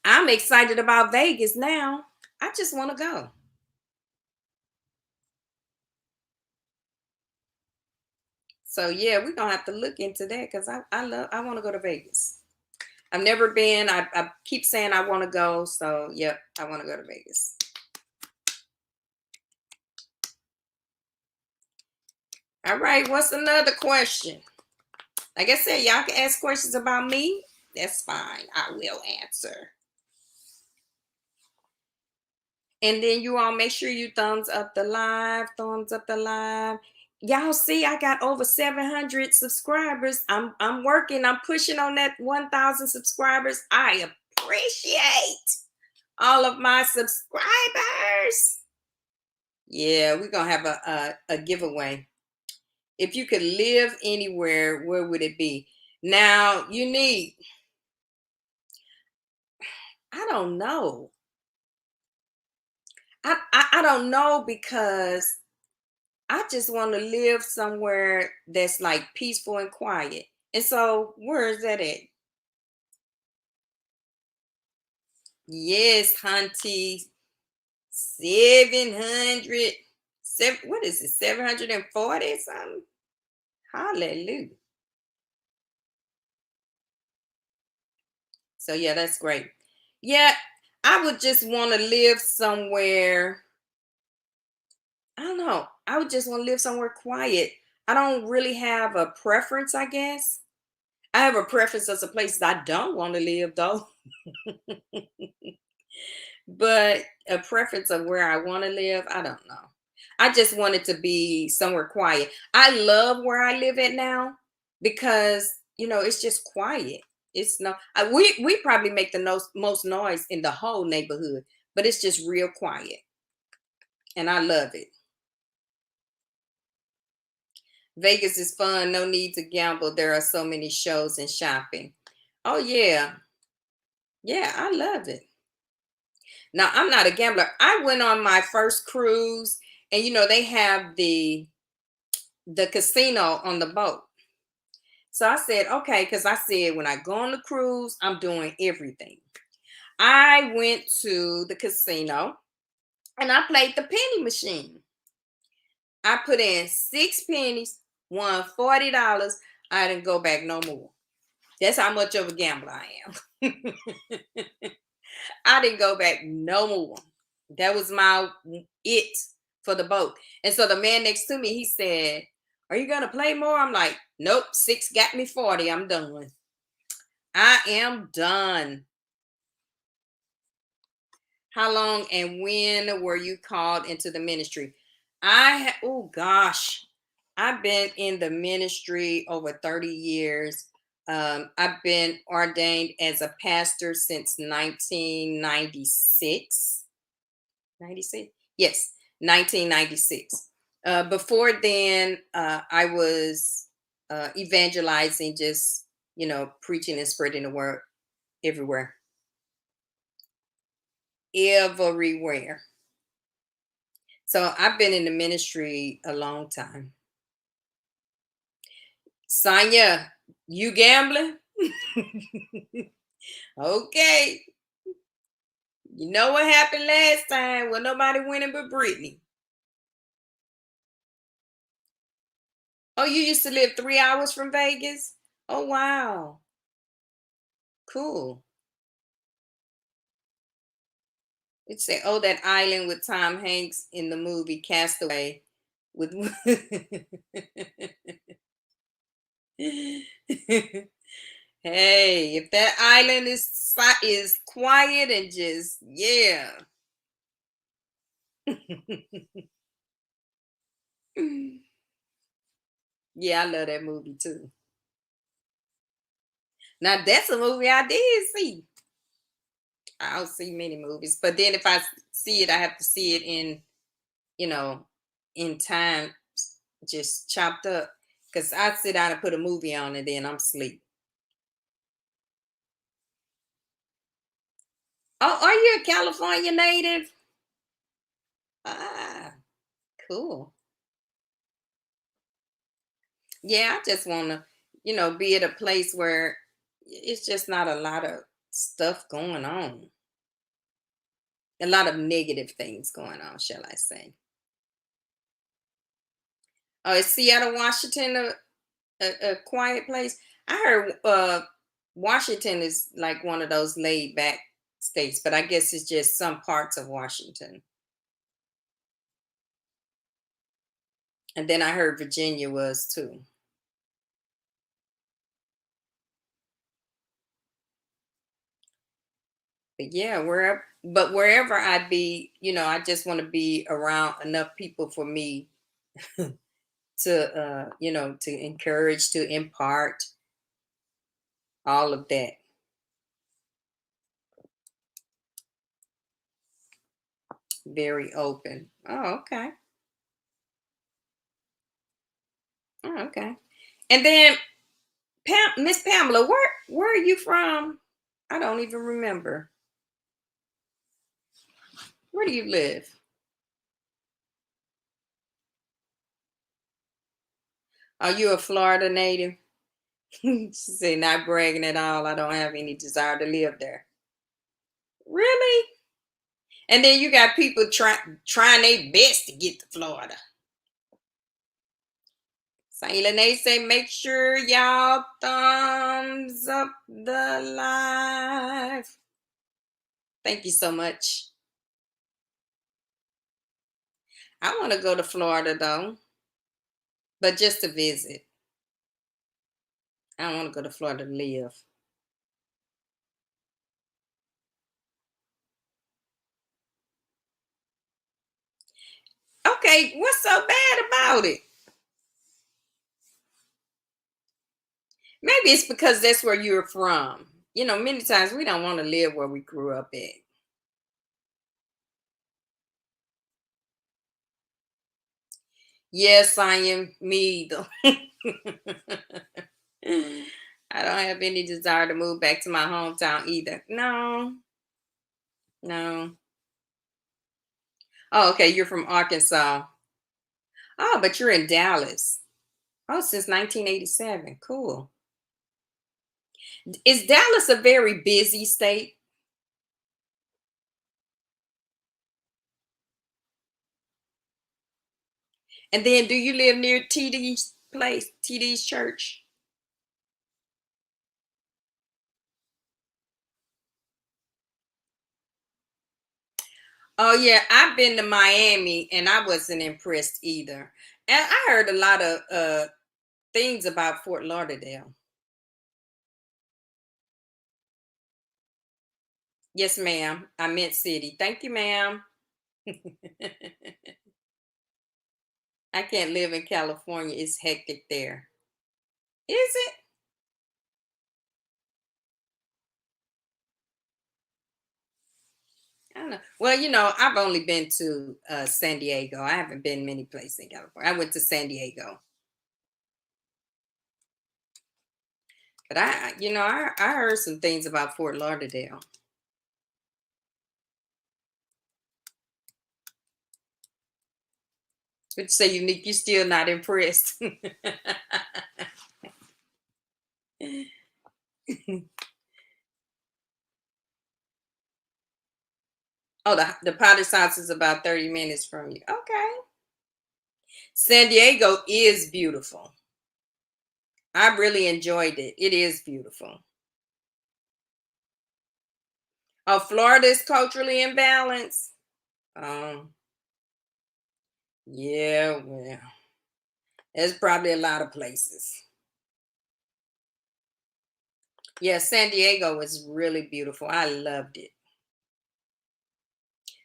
I'm excited about Vegas now. I just want to go. So yeah, we're gonna have to look into that because I want to go to Vegas. I've never been. I keep saying I want to go. So yep, I want to go to Vegas. All right, what's another question? Like I said, y'all can ask questions about me. That's fine. I will answer. And then you all make sure you thumbs up the live, thumbs up the live. Y'all see, I got over 700 subscribers. I'm working, I'm pushing on that 1,000 subscribers. I appreciate all of my subscribers. Yeah, we're gonna have a giveaway. If you could live anywhere, where would it be? Now you need, I don't know. I don't know because I just want to live somewhere that's like peaceful and quiet. And so, where is that at? Yes, Hunty, 700. What is it? 740 something? Hallelujah. So, yeah, that's great. Yeah, I would just want to live somewhere. I don't know. I would just want to live somewhere quiet. I don't really have a preference, I guess. I have a preference of some places I don't want to live, though. But a preference of where I want to live, I don't know. I just want it to be somewhere quiet. I love where I live at now because it's just quiet. It's no, we probably make the most noise in the whole neighborhood, but it's just real quiet, and I love it. Vegas is fun. No need to gamble. There are so many shows and shopping. Oh yeah, yeah, I love it. Now, I'm not a gambler. I went on my first cruise, and they have the casino on the boat. So I said, okay, because I said when I go on the cruise, I'm doing everything. I went to the casino and I played the penny machine. I put in 6 pennies, won $40. I didn't go back no more. That's how much of a gambler I am. I didn't go back no more. That was my it for the boat. And so the man next to me, he said, "Are you gonna play more?" I'm like, "Nope, 6 got me 40. I'm done. I am done." How long and when were you called into the ministry? Oh gosh, I've been in the ministry over 30 years. I've been ordained as a pastor since 1996. 96? Yes, 1996. Before then, I was evangelizing, just, preaching and spreading the word everywhere. Everywhere. So I've been in the ministry a long time. Sonia, you gambling? Okay. You know what happened last time? Well, nobody winning but Brittany. Oh, you used to live 3 hours from Vegas? Oh, wow. Cool. It say, "Oh, that island with Tom Hanks in the movie Castaway." With hey, if that island is quiet and just yeah. Yeah, I love that movie too. Now that's a movie I did see. I don't see many movies, but then if I see it, I have to see it you know, in time, just chopped up. Cause I sit down and put a movie on and then I'm asleep. Oh, are you a California native? Ah, cool. Yeah, I just want to, be at a place where it's just not a lot of stuff going on, a lot of negative things going on, shall I say. Oh, is Seattle, Washington a quiet place? I heard Washington is like one of those laid back states, but I guess it's just some parts of Washington. And then I heard Virginia was too. But yeah, wherever I be, I just want to be around enough people for me to to encourage, to impart all of that. Very open. Oh, okay. Oh, okay. And then Miss Pamela, where are you from? I don't even remember. Where do you live? Are you a Florida native? She said, not bragging at all. I don't have any desire to live there. Really? And then you got people trying their best to get to Florida. Saint Lene say, make sure y'all thumbs up the live. Thank you so much. I want to go to Florida though, but just to visit. I don't want to go to Florida to live. Okay, what's so bad about it? Maybe it's because that's where you're from. Many times we don't want to live where we grew up at. Yes, I am me either. I don't have any desire to move back to my hometown either. No, no. Oh, okay. You're from Arkansas. Oh, but you're in Dallas. Oh, since 1987. Cool. Is Dallas a very busy state? And then do you live near TD's place, TD's church? Oh, yeah. I've been to Miami and I wasn't impressed either. And I heard a lot of things about Fort Lauderdale. Yes, ma'am. I meant city. Thank you, ma'am. I can't live in California. It's hectic there. Is it? I don't know. Well, I've only been to San Diego. I haven't been many places in California. I went to San Diego, but I heard some things about Fort Lauderdale. But you say unique, you still not impressed. Oh, the Potter's house is about 30 minutes from you. Okay. San Diego is beautiful. I really enjoyed it. It is beautiful. Oh, Florida is culturally imbalanced. Um, yeah, well, there's probably a lot of places. Yeah, San Diego was really beautiful. I loved it.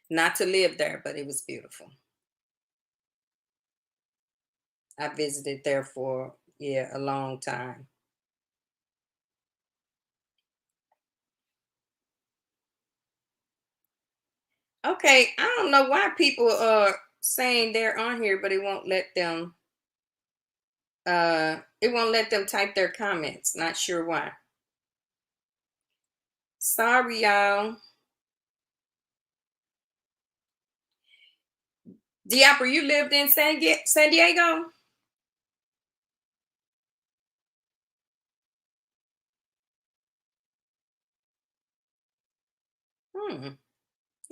Not to live there, but it was beautiful. I visited there for, yeah, a long time. Okay, I don't know why people are saying they're on here, but it won't let them type their comments. Not sure why. Sorry, y'all. Diapper, you lived in San Diego? Hmm.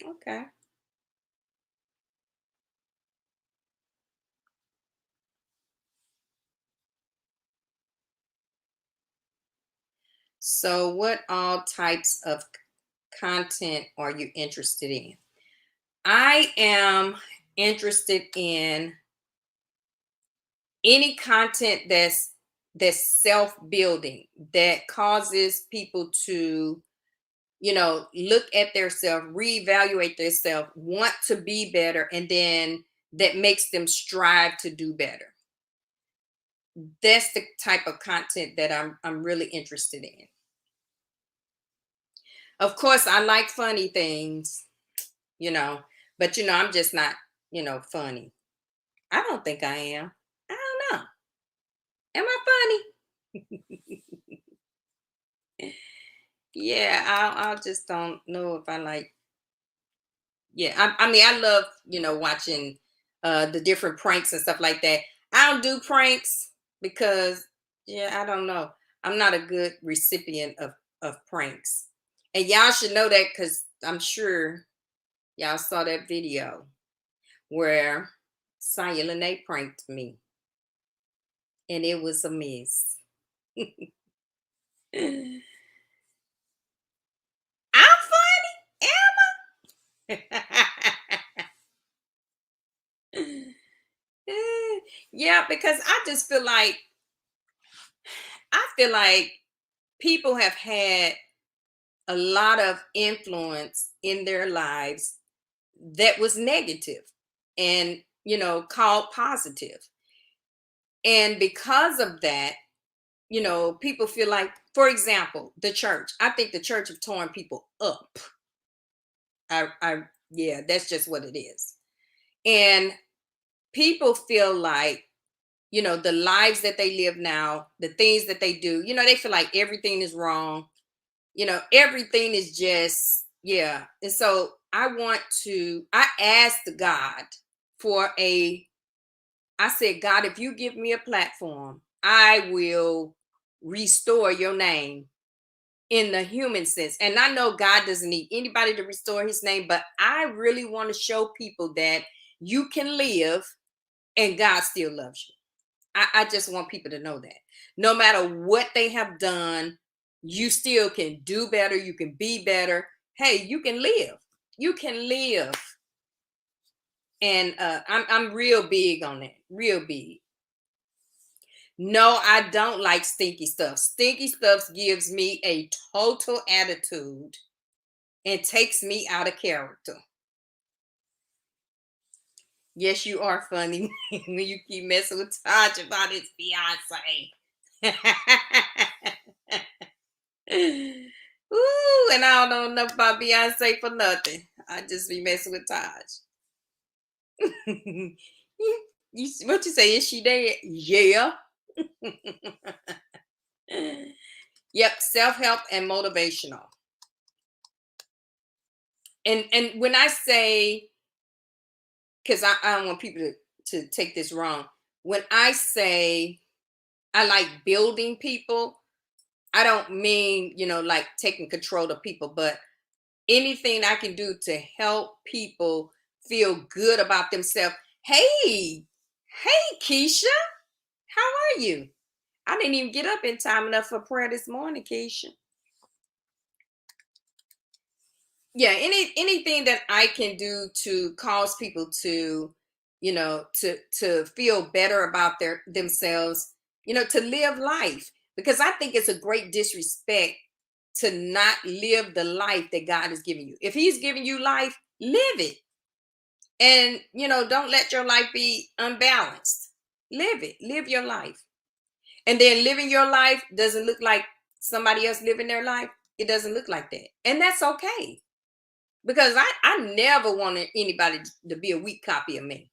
Okay. So, what all types of content are you interested in? I am interested in any content that's self-building, that causes people to, look at themselves, reevaluate themselves, want to be better, and then that makes them strive to do better. That's the type of content that I'm really interested in. Of course, I like funny things, you know, but I'm just not, funny. I don't think I am. I don't know. Am I funny? Yeah, I just don't know if I like. Yeah, I mean, I love watching the different pranks and stuff like that. I don't do pranks because, yeah, I don't know. I'm not a good recipient of pranks, and y'all should know that because I'm sure y'all saw that video where Sayula pranked me, and it was a mess. I'm funny, am I? Yeah, because I feel like people have had a lot of influence in their lives that was negative and called positive. And because of that, people feel like, for example, the church. I think the church have torn people up. I yeah, that's just what it is. And people feel like, the lives that they live now, the things that they do, they feel like everything is wrong. Everything is just, yeah. And so I asked God for I said, God, if you give me a platform, I will restore your name in the human sense. And I know God doesn't need anybody to restore his name, but I really want to show people that you can live and God still loves you. I just want people to know that no matter what they have done, you still can do better. You can be better. Hey, you can live. You can live. And I'm real big on that. Real big. No, I don't like stinky stuff. Stinky stuff gives me a total attitude and takes me out of character. Yes, you are funny when you keep messing with Taj about his fiance. Ooh, and I don't know enough about Beyonce for nothing. I just be messing with Taj. What you say? Is she there? Yeah. Yep. Self help and motivational. And when I say, because I don't want people to take this wrong. When I say I like building people, I don't mean like taking control of people, but anything I can do to help people feel good about themselves. Hey, hey, Keisha, how are you? I didn't even get up in time enough for prayer this morning, Keisha. Yeah, anything that I can do to cause people to, to feel better about their themselves, to live life. Because I think it's a great disrespect to not live the life that God has given you. If He's giving you life, live it. And don't let your life be unbalanced. Live it. Live your life. And then living your life doesn't look like somebody else living their life. It doesn't look like that. And that's okay. Because I never wanted anybody to be a weak copy of me.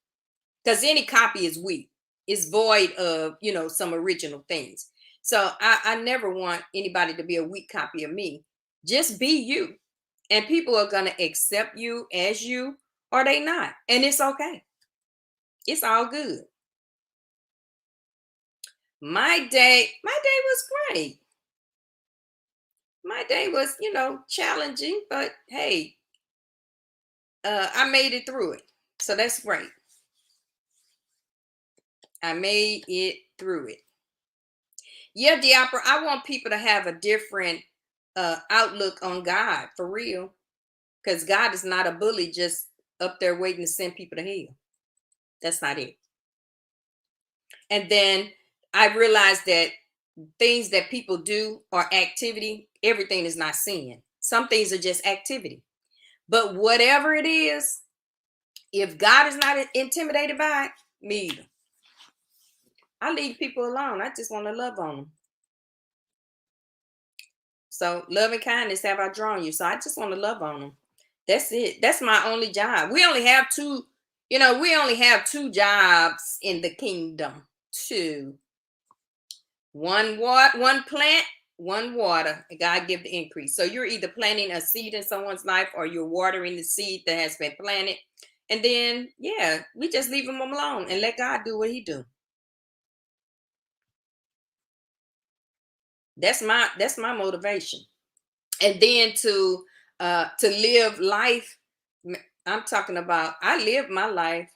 Because any copy is weak. It's void of, some original things. So I never want anybody to be a weak copy of me. Just be you. And people are gonna accept you as you or they not. And it's okay. It's all good. My day was great. My day was, challenging, but hey, I made it through it. So that's great. I made it through it. Yeah, Diapra, I want people to have a different outlook on God for real. Because God is not a bully just up there waiting to send people to hell. That's not it. And then I realized that things that people do or activity, everything is not sin. Some things are just activity. But whatever it is, if God is not intimidated by it, me either. I leave people alone. I just want to love on them. So love and kindness have I drawn you. So I just want to love on them. That's it. That's my only job. We only have two, we only have two jobs in the kingdom. Two. One plant, one water. And God give the increase. So you're either planting a seed in someone's life or you're watering the seed that has been planted. And then, yeah, we just leave them alone and let God do what he do. That's my motivation. And then to live life, I'm talking about I lived my life.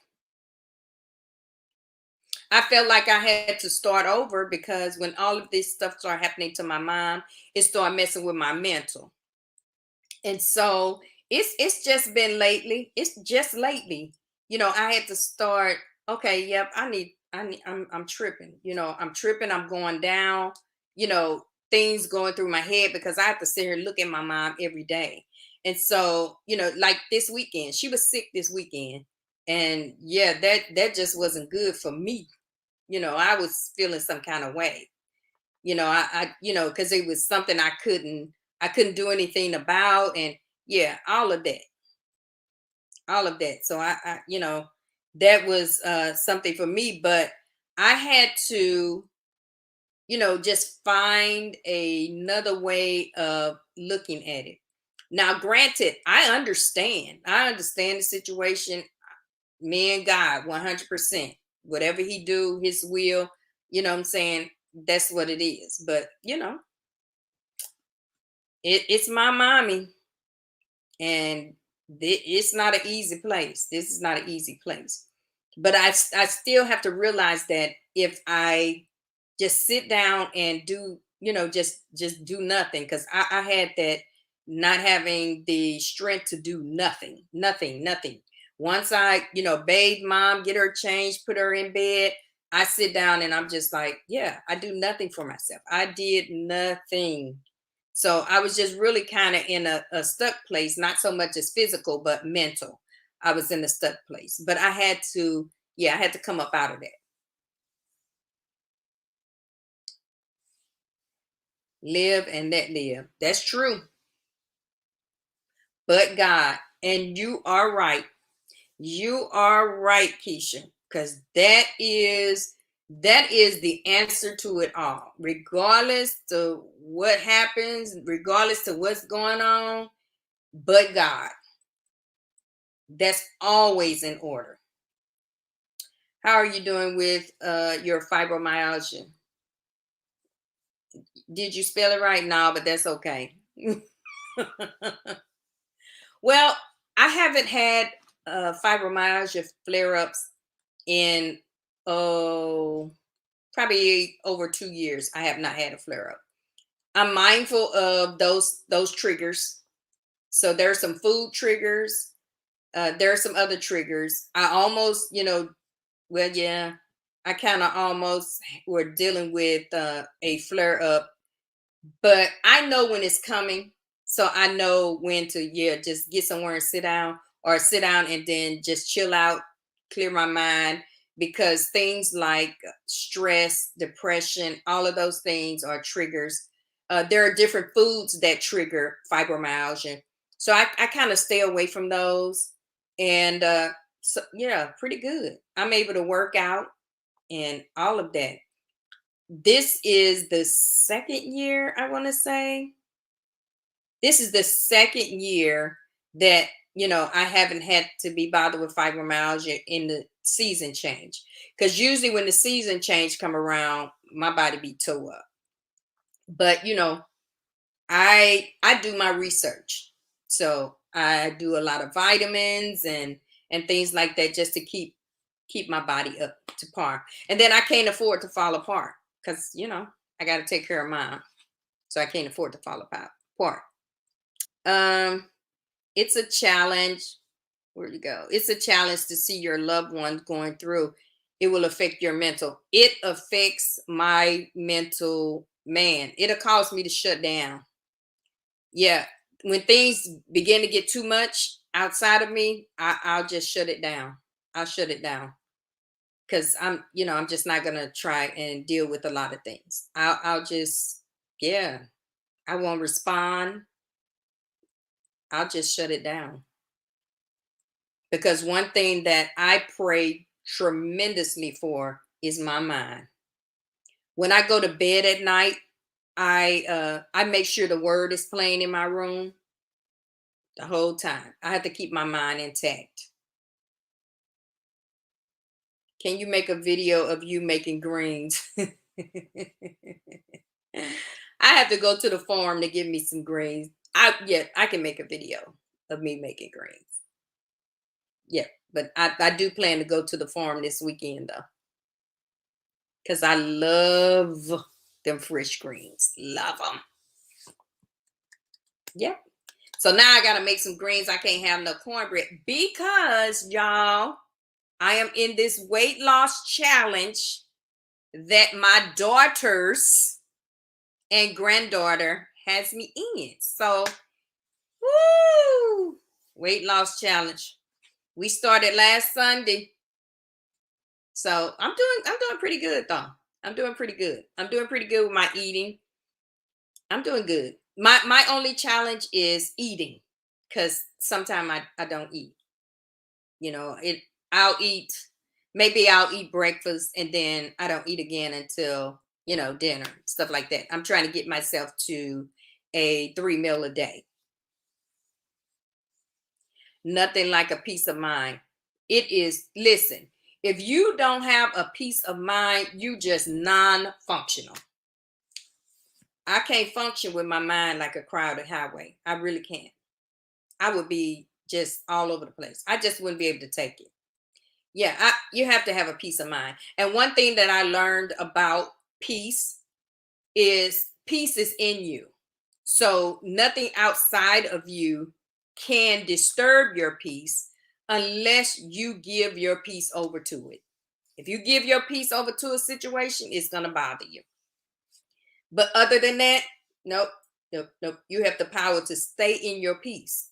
I felt like I had to start over because when all of this stuff started happening to my mom, it started messing with my mental. And so it's just been lately. It's just lately. I had to start, okay, yep, I'm tripping. I'm tripping, I'm going down, you know, things going through my head because I have to sit here and look at my mom every day. And so, like this weekend, she was sick this weekend. And yeah, that just wasn't good for me. I was feeling some kind of way. Because it was something I couldn't do anything about, and yeah, all of that. So that was something for me, but I had to, just find another way of looking at it. Now, granted, I understand the situation. Me and God, 100%. Whatever he do, his will, what I'm saying, that's what it is. But it's my mommy, and it's not an easy place. This is not an easy place. But I still have to realize that if I just sit down and do, just do nothing, because I had that, not having the strength to do nothing. Once I, bathe mom, get her changed, put her in bed, I sit down and I'm just like, yeah, I do nothing for myself. I did nothing. So I was just really kind of in a stuck place, not so much as physical, but mental. I was in a stuck place. But I had to come up out of that. Live and let live. That's true. But God, and you are right. You are right, Keisha, because that is the answer to it all. Regardless to what happens, regardless to what's going on, but God. That's always in order. How are you doing with your fibromyalgia? Did you spell it right? No, but that's okay. Well, I haven't had fibromyalgia flare ups in, oh, probably over 2 years. I have not had a flare up. I'm mindful of those triggers. So there are some food triggers. There are some other triggers. I almost, well, yeah, I kind of almost were dealing with a flare up, but I know when it's coming. So I know when to, yeah, just get somewhere and sit down, or sit down and then just chill out, clear my mind, because things like stress, depression, all of those things are triggers. There are different foods that trigger fibromyalgia. So I kind of stay away from those. And so, yeah, pretty good. I'm able to work out and all of that. This is the second year, I want to say. This is the second year that, I haven't had to be bothered with fibromyalgia in the season change. Because usually when the season change come around, my body be tore up. But I do my research. So I do a lot of vitamins and things like that just to keep my body up to par. And then I can't afford to fall apart because I got to take care of mine, so I can't afford to fall apart. Um, it's a challenge. Where you go? It's a challenge to see your loved ones going through. It will affect your mental. It affects my mental, man. It'll cause me to shut down. Yeah, when things begin to get too much outside of me, I'll just shut it down. I'll shut it down because I'm just not gonna try and deal with a lot of things. I'll just, yeah, I won't respond. I'll just shut it down because one thing that I pray tremendously for is my mind. When I go to bed at night, I make sure the word is playing in my room the whole time. I have to keep my mind intact. Can you make a video of you making greens? I have to go to the farm to give me some greens. I can make a video of me making greens. Yeah, but I do plan to go to the farm this weekend though, because I love them fresh greens. Love them. Yep. So now I gotta make some greens. I can't have no cornbread because y'all, I am in this weight loss challenge that my daughters and granddaughter has me in. So, woo, weight loss challenge. We started last Sunday. So I'm doing pretty good though. I'm doing pretty good. I'm doing pretty good with my eating. I'm doing good. My only challenge is eating because sometimes I don't eat. It I'll eat, maybe I'll eat breakfast and then I don't eat again until dinner, stuff like that. I'm trying to get myself to a 3 meal a day. Nothing like a peace of mind. It is, listen, if you don't have a peace of mind, you just non-functional. I can't function with my mind like a crowded highway. I really can't. I would be just all over the place. I just wouldn't be able to take it. Yeah, you have to have a peace of mind. And one thing that I learned about peace is in you. So nothing outside of you can disturb your peace unless you give your peace over to it. If you give your peace over to a situation, it's going to bother you. But other than that, nope, nope, nope. You have the power to stay in your peace.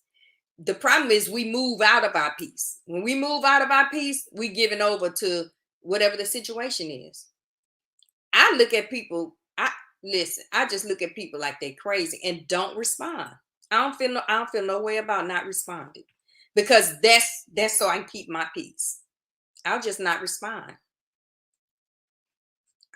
The problem is we move out of our peace. When we move out of our peace, we giving over to whatever the situation is. I look at people, I just look at people like they're crazy and don't respond. I don't feel no way about not responding. Because that's so I can keep my peace. I'll just not respond.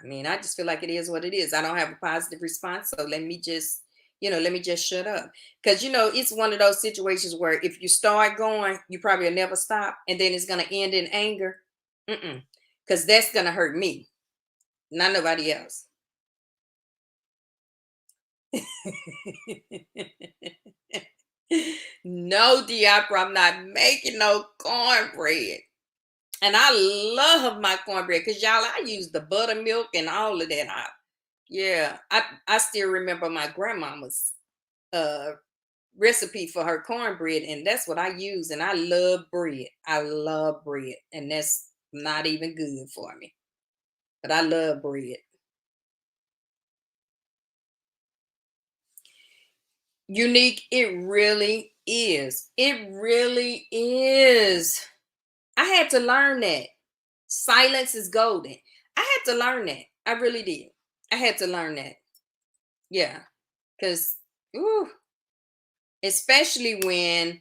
I mean, I just feel like it is what it is. I don't have a positive response, so let me just shut up. Because it's one of those situations where if you start going, you probably will never stop, and then it's gonna end in anger. Mm-mm. Because that's gonna hurt me, not nobody else. No, Diapra, I'm not making no cornbread. And I love my cornbread because y'all, I use the buttermilk and all of that. Yeah, I still remember my grandmama's uh recipe for her cornbread, and that's what I use. And I love bread. I love bread, and that's not even good for me. But I love bread. Unique, it really is. It really is. I had to learn that. Silence is golden. I had to learn that. I really did. I had to learn that. Yeah. Because, ooh, especially when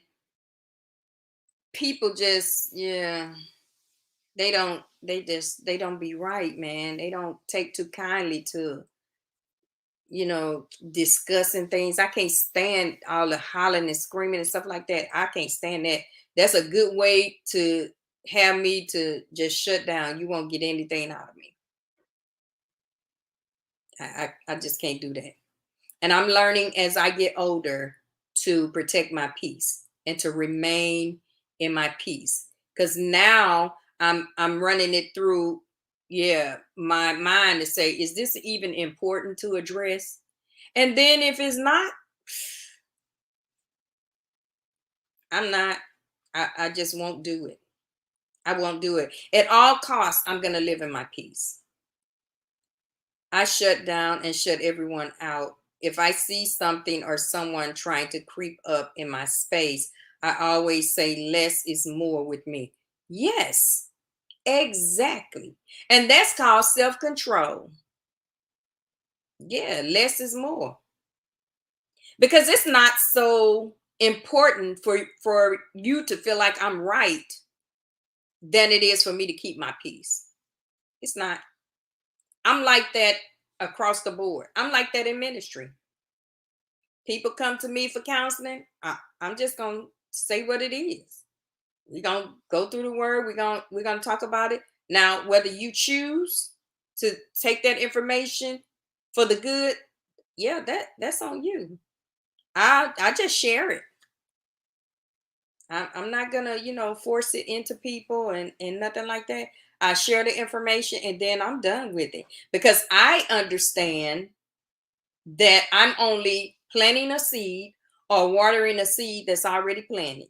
people just, yeah, they don't be right, man. They don't take too kindly to, discussing things. I can't stand all the hollering and screaming and stuff like that. I can't stand that. That's a good way to have me to just shut down. You won't get anything out of me. I just can't do that. And I'm learning as I get older to protect my peace. and to remain in my peace. Because now I'm running it through, yeah, my mind to say, is this even important to address? And then if it's not, I'm not, I just won't do it. I won't do it. At all costs, I'm gonna live in my peace. I shut down and shut everyone out. If I see something or someone trying to creep up in my space, I always say less is more with me. Yes, exactly. And that's called self-control. Yeah, less is more. Because it's not so important for you to feel like I'm right than it is for me to keep my peace. It's not. I'm like that across the board. I'm like that in ministry. People come to me for counseling. I'm just gonna say what it is. We're gonna go through the word. We're gonna talk about it. Now, whether you choose to take that information for the good, yeah, that's on you. I just share it. I'm not gonna, force it into people and nothing like that. I share the information and then I'm done with it because I understand that I'm only planting a seed or watering a seed that's already planted.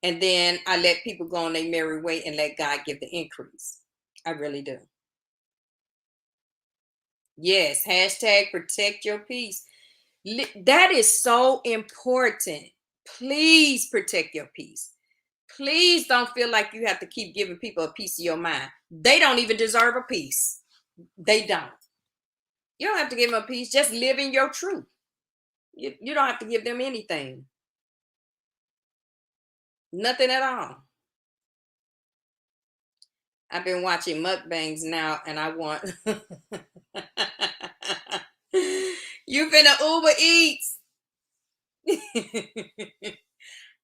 And then I let people go on their merry way and let God give the increase. I really do. Yes, hashtag protect your peace. That is so important. Please protect your peace. Please don't feel like you have to keep giving people a piece of your mind. They don't even deserve a piece. They don't. You don't have to give them a piece. Just live in your truth. You don't have to give them anything. Nothing at all. I've been watching mukbangs now and I want you finna Uber Eats.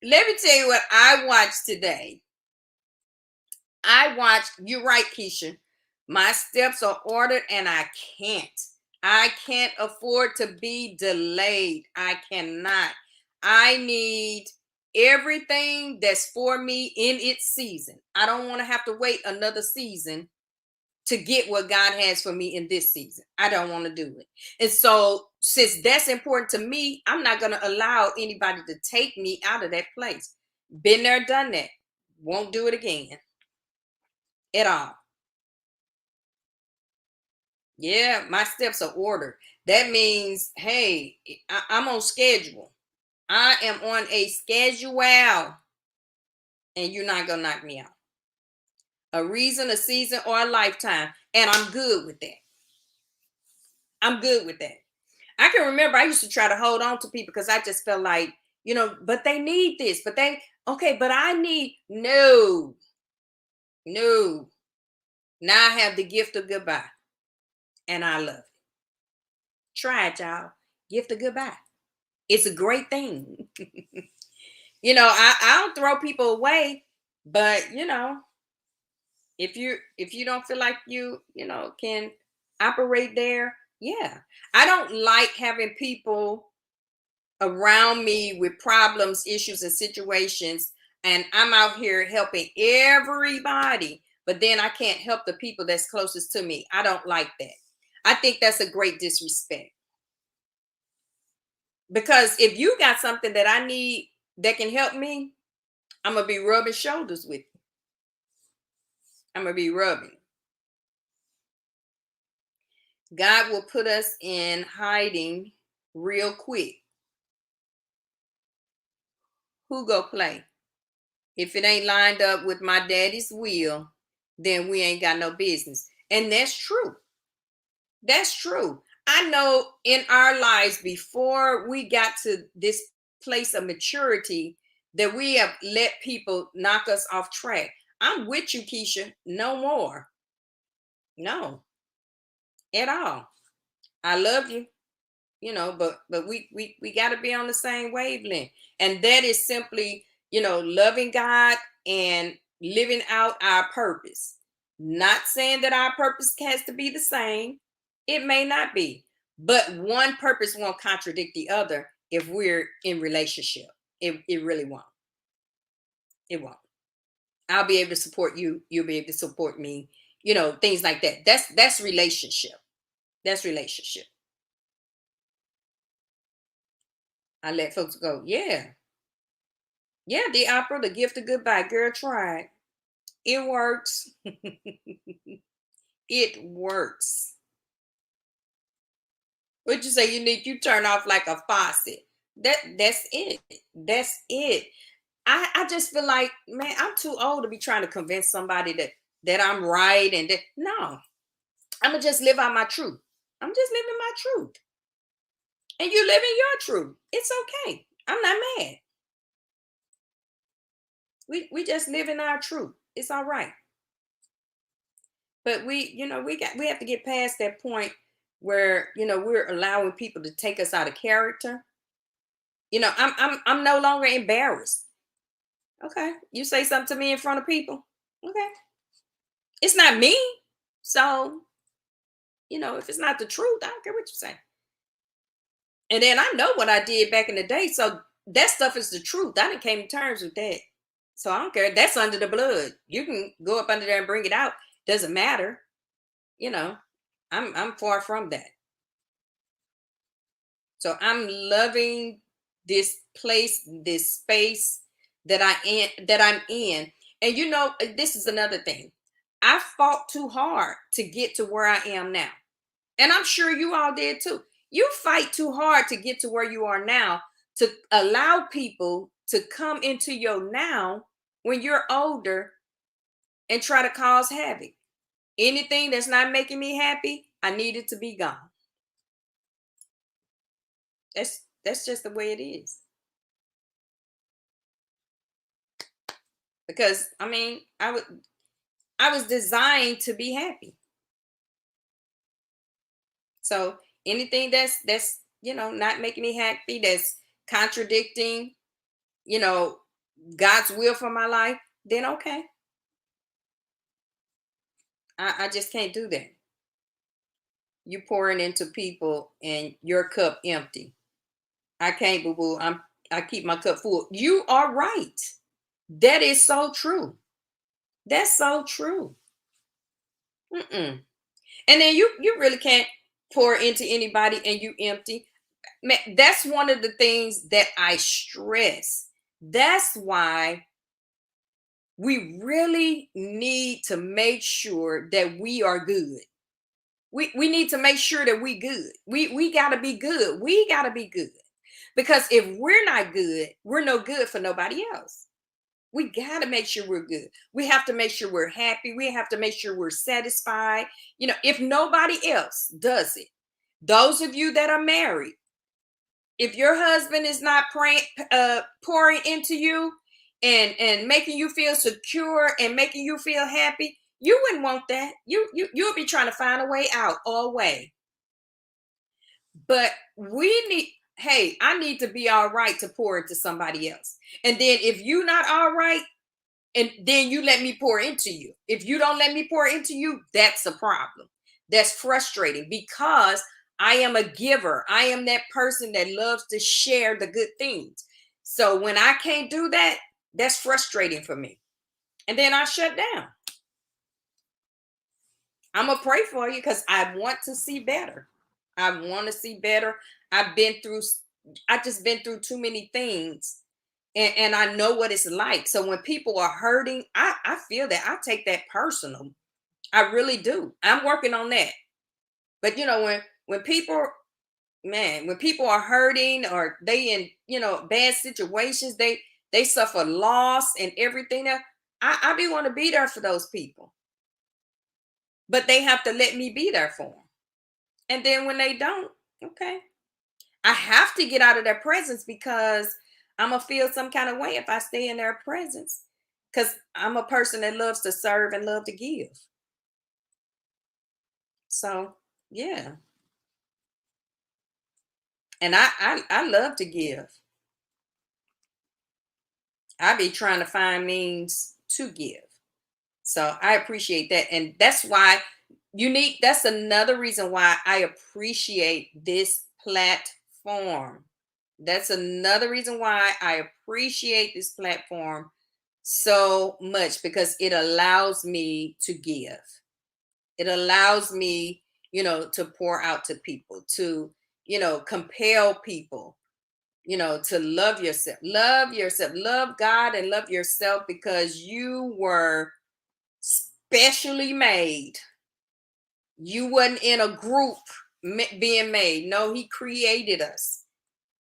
Let me tell you what I watched today. You're right, Keisha. My steps are ordered and I can't. I can't afford to be delayed. I cannot. I need everything that's for me in its season. I don't want to have to wait another season to get what God has for me in this season. I don't want to do it. And so, since that's important to me, I'm not going to allow anybody to take me out of that place. Been there, done that. Won't do it again at all. Yeah, my steps are ordered. That means, hey, I'm on schedule. I am on a schedule, and you're not going to knock me out. A reason, a season, or a lifetime. And I'm good with that. I'm good with that. I can remember I used to try to hold on to people because I just felt like, but they need this, okay, but I need, no, no. Now I have the gift of goodbye and I love it. Try it, y'all. Gift of goodbye. It's a great thing. I don't throw people away, but if you don't feel like you can operate there, yeah. I don't like having people around me with problems, issues, and situations, and I'm out here helping everybody, but then I can't help the people that's closest to me. I don't like that. I think that's a great disrespect. Because if you got something that I need that can help me, I'm gonna be rubbing shoulders with you. I'm gonna be rubbing. God will put us in hiding real quick. Who go play? If it ain't lined up with my daddy's will, then we ain't got no business. And that's true. That's true. I know in our lives before we got to this place of maturity that we have let people knock us off track. I'm with you, Keisha. No more. No, at all. I love you, but we got to be on the same wavelength. And that is simply, loving God and living out our purpose. Not saying that our purpose has to be the same. It may not be, but one purpose won't contradict the other if we're in relationship. It really won't. It won't. I'll be able to support you. You'll be able to support me. Things like that. That's relationship. That's relationship. I let folks go. Yeah. Yeah, the opera, the gift of goodbye. Girl, try it. It works. It works. What you say you turn off like a faucet. That's it. That's it. I just feel like, man, I'm too old to be trying to convince somebody that I'm right and that no. I'm gonna just live out my truth. I'm just living my truth. And you living your truth. It's okay. I'm not mad. We just living our truth. It's all right. But we have to get past that point where we're allowing people to take us out of character. I'm no longer embarrassed. Okay. You say something to me in front of people. Okay. It's not me. So, if it's not the truth, I don't care what you say. And then I know what I did back in the day. So that stuff is the truth. I didn't came to terms with that. So I don't care. That's under the blood. You can go up under there and bring it out. Doesn't matter. You know, I'm far from that. So I'm loving this place, this space that I'm in. And this is another thing. I fought too hard to get to where I am now. And I'm sure you all did too. You fight too hard to get to where you are now, to allow people to come into your now when you're older and try to cause havoc. Anything that's not making me happy, I need it to be gone. That's just the way it is. Because I mean, I was designed to be happy. So anything that's not making me happy, that's contradicting, you know, God's will for my life, then okay. I just can't do that. You pouring into people and your cup empty. I can't, boo boo. I keep my cup full. You are right. That is so true. That's so true. Mm-mm. And then you really can't pour into anybody and you empty. Man, that's one of the things that I stress. That's why we really need to make sure that we are good. We need to make sure that we good. We gotta be good. We gotta be good. Because if we're not good, we're no good for nobody else. We gotta make sure we're good. We have to make sure we're happy. We have to make sure we're satisfied. If nobody else does it, those of you that are married, if your husband is not pouring into you and making you feel secure and making you feel happy, you wouldn't want that. You'll be trying to find a way out all way. But hey, I need to be all right to pour into somebody else. And then if you're not all right, and then you let me pour into you. If you don't let me pour into you, that's a problem. That's frustrating because I am a giver. I am that person that loves to share the good things. So when I can't do that, that's frustrating for me. And then I shut down. I'm going to pray for you because I want to see better. I want to see better. I've been through, I just been through too many things and I know what it's like. So when people are hurting, I feel that I take that personal. I really do. I'm working on that. But when people, man, when people are hurting or they in bad situations, they suffer loss and everything else. I be want to be there for those people, but they have to let me be there for them. And then when they don't, okay, I have to get out of their presence because I'm gonna feel some kind of way if I stay in their presence. Because I'm a person that loves to serve and love to give. So yeah, and I love to give. I be trying to find means to give. So I appreciate that, and that's why unique. That's another reason why I appreciate this platform. That's another reason why I appreciate this platform so much because it allows me to give. It allows me, to pour out to people, to, compel people, to love yourself, love God and love yourself because you were specially made. You wasn't in a group being made. No, he created us,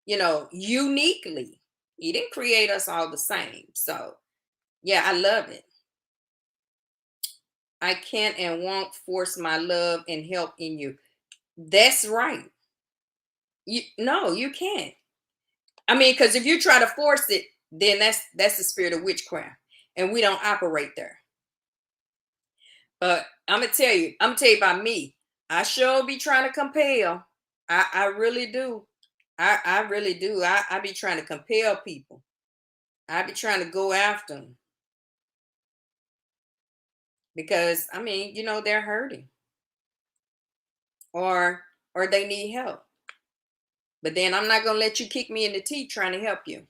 uniquely. He didn't create us all the same. So, yeah, I love it. I can't and won't force my love and help in you. That's right. You No, you can't. I mean, because if you try to force it, then that's the spirit of witchcraft, and we don't operate there. But I'm gonna tell you about me. I sure be trying to compel. I really do. I really do. I be trying to compel people. I be trying to go after them because I mean, they're hurting or they need help. But then I'm not gonna let you kick me in the teeth trying to help you.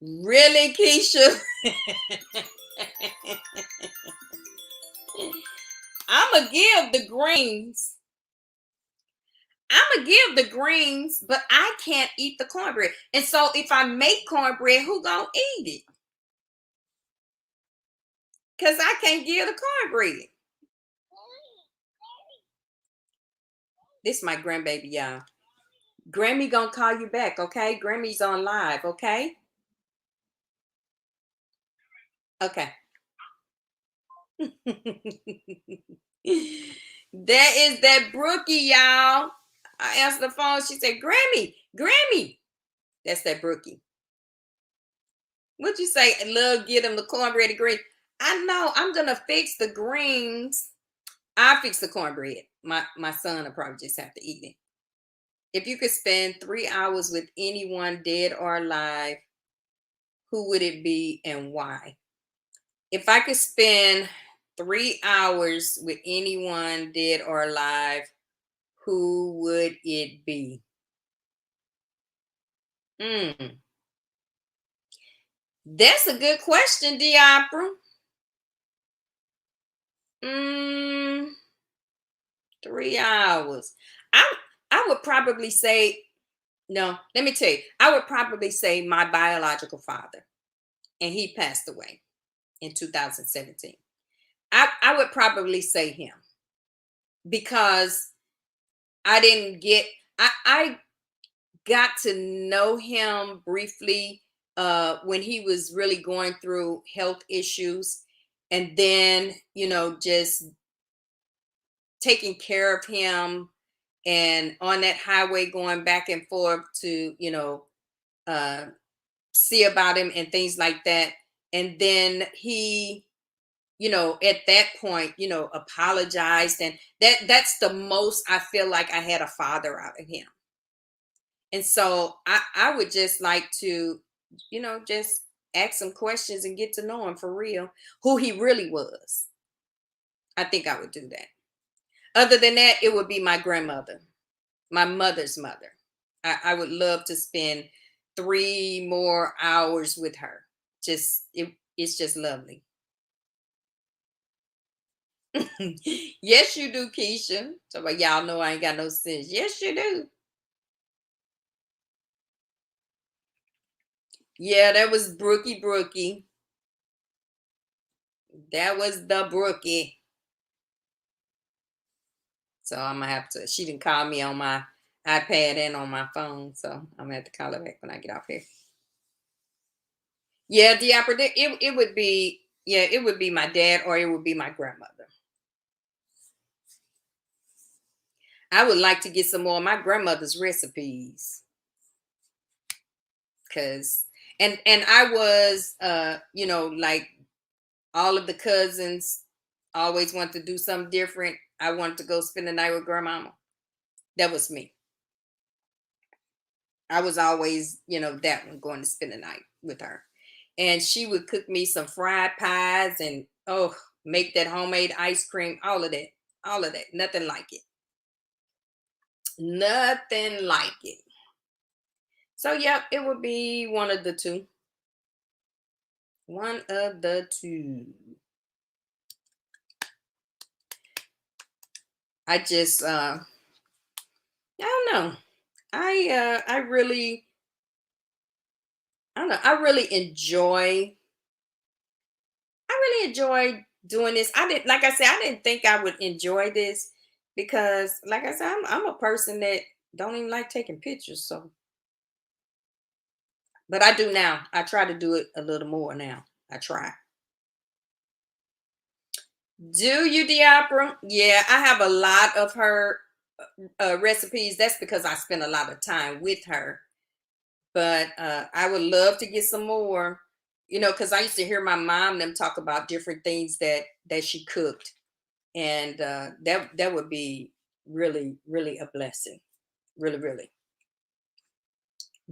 Really, Keisha? I'ma give the greens. I'ma give the greens, but I can't eat the cornbread. And so if I make cornbread, who gonna eat it? Because I can't give the cornbread. This my grandbaby, y'all. Grammy gonna call you back, okay? Grammy's on live, okay? Okay. That is that Brookie, y'all. I answered the phone. She said, Grammy, Grammy. That's that Brookie. What'd you say? Love, get them the cornbread and greens. I know. I'm gonna fix the greens. I fix the cornbread. My son will probably just have to eat it. If you could spend 3 hours with anyone, dead or alive, who would it be and why? If I could spend 3 hours with anyone, dead or alive, who would it be? Mm, that's a good question, Diopra. Mm, 3 hours. I I would probably say no. Let me tell you. I would probably say my biological father, and he passed away in 2017. I would probably say him because I didn't get. I got to know him briefly when he was really going through health issues, and then just taking care of him and on that highway going back and forth to uh see about him and things like that. And then he at that point apologized, and that's the most I feel like I had a father out of him. And so I would just like to just ask some questions and get to know him for real, who he really was. I think I would do that. Other than that, it would be my grandmother, my mother's mother. I would love to spend 3 more hours with her. It's just lovely. Yes, you do, Keisha. So, but y'all know I ain't got no sense. Yes, you do. Yeah, that was Brookie Brookie. That was the Brookie. So I'm gonna have to. She didn't call me on my iPad and on my phone, so I'm gonna have to call her back when I get off here. Yeah, it would be, yeah, it would be my dad or it would be my grandmother. I would like to get some more of my grandmother's recipes because and I was like all of the cousins always want to do something different. I wanted to go spend the night with grandmama. That was me. I was always, that one going to spend the night with her. And she would cook me some fried pies and make that homemade ice cream, all of that. All of that. Nothing like it. Nothing like it. So yep, it would be one of the two. One of the two. I just I don't know. I really I don't know. I really enjoy doing this. I didn't like I said, I didn't think I would enjoy this because like I said, I'm a person that don't even like taking pictures. So but I do now. I try to do it a little more now. I try. Do you, Diapra? Yeah, I have a lot of her recipes. That's because I spend a lot of time with her. But I would love to get some more, because I used to hear my mom them talk about different things that she cooked, and that would be really, really a blessing, really, really.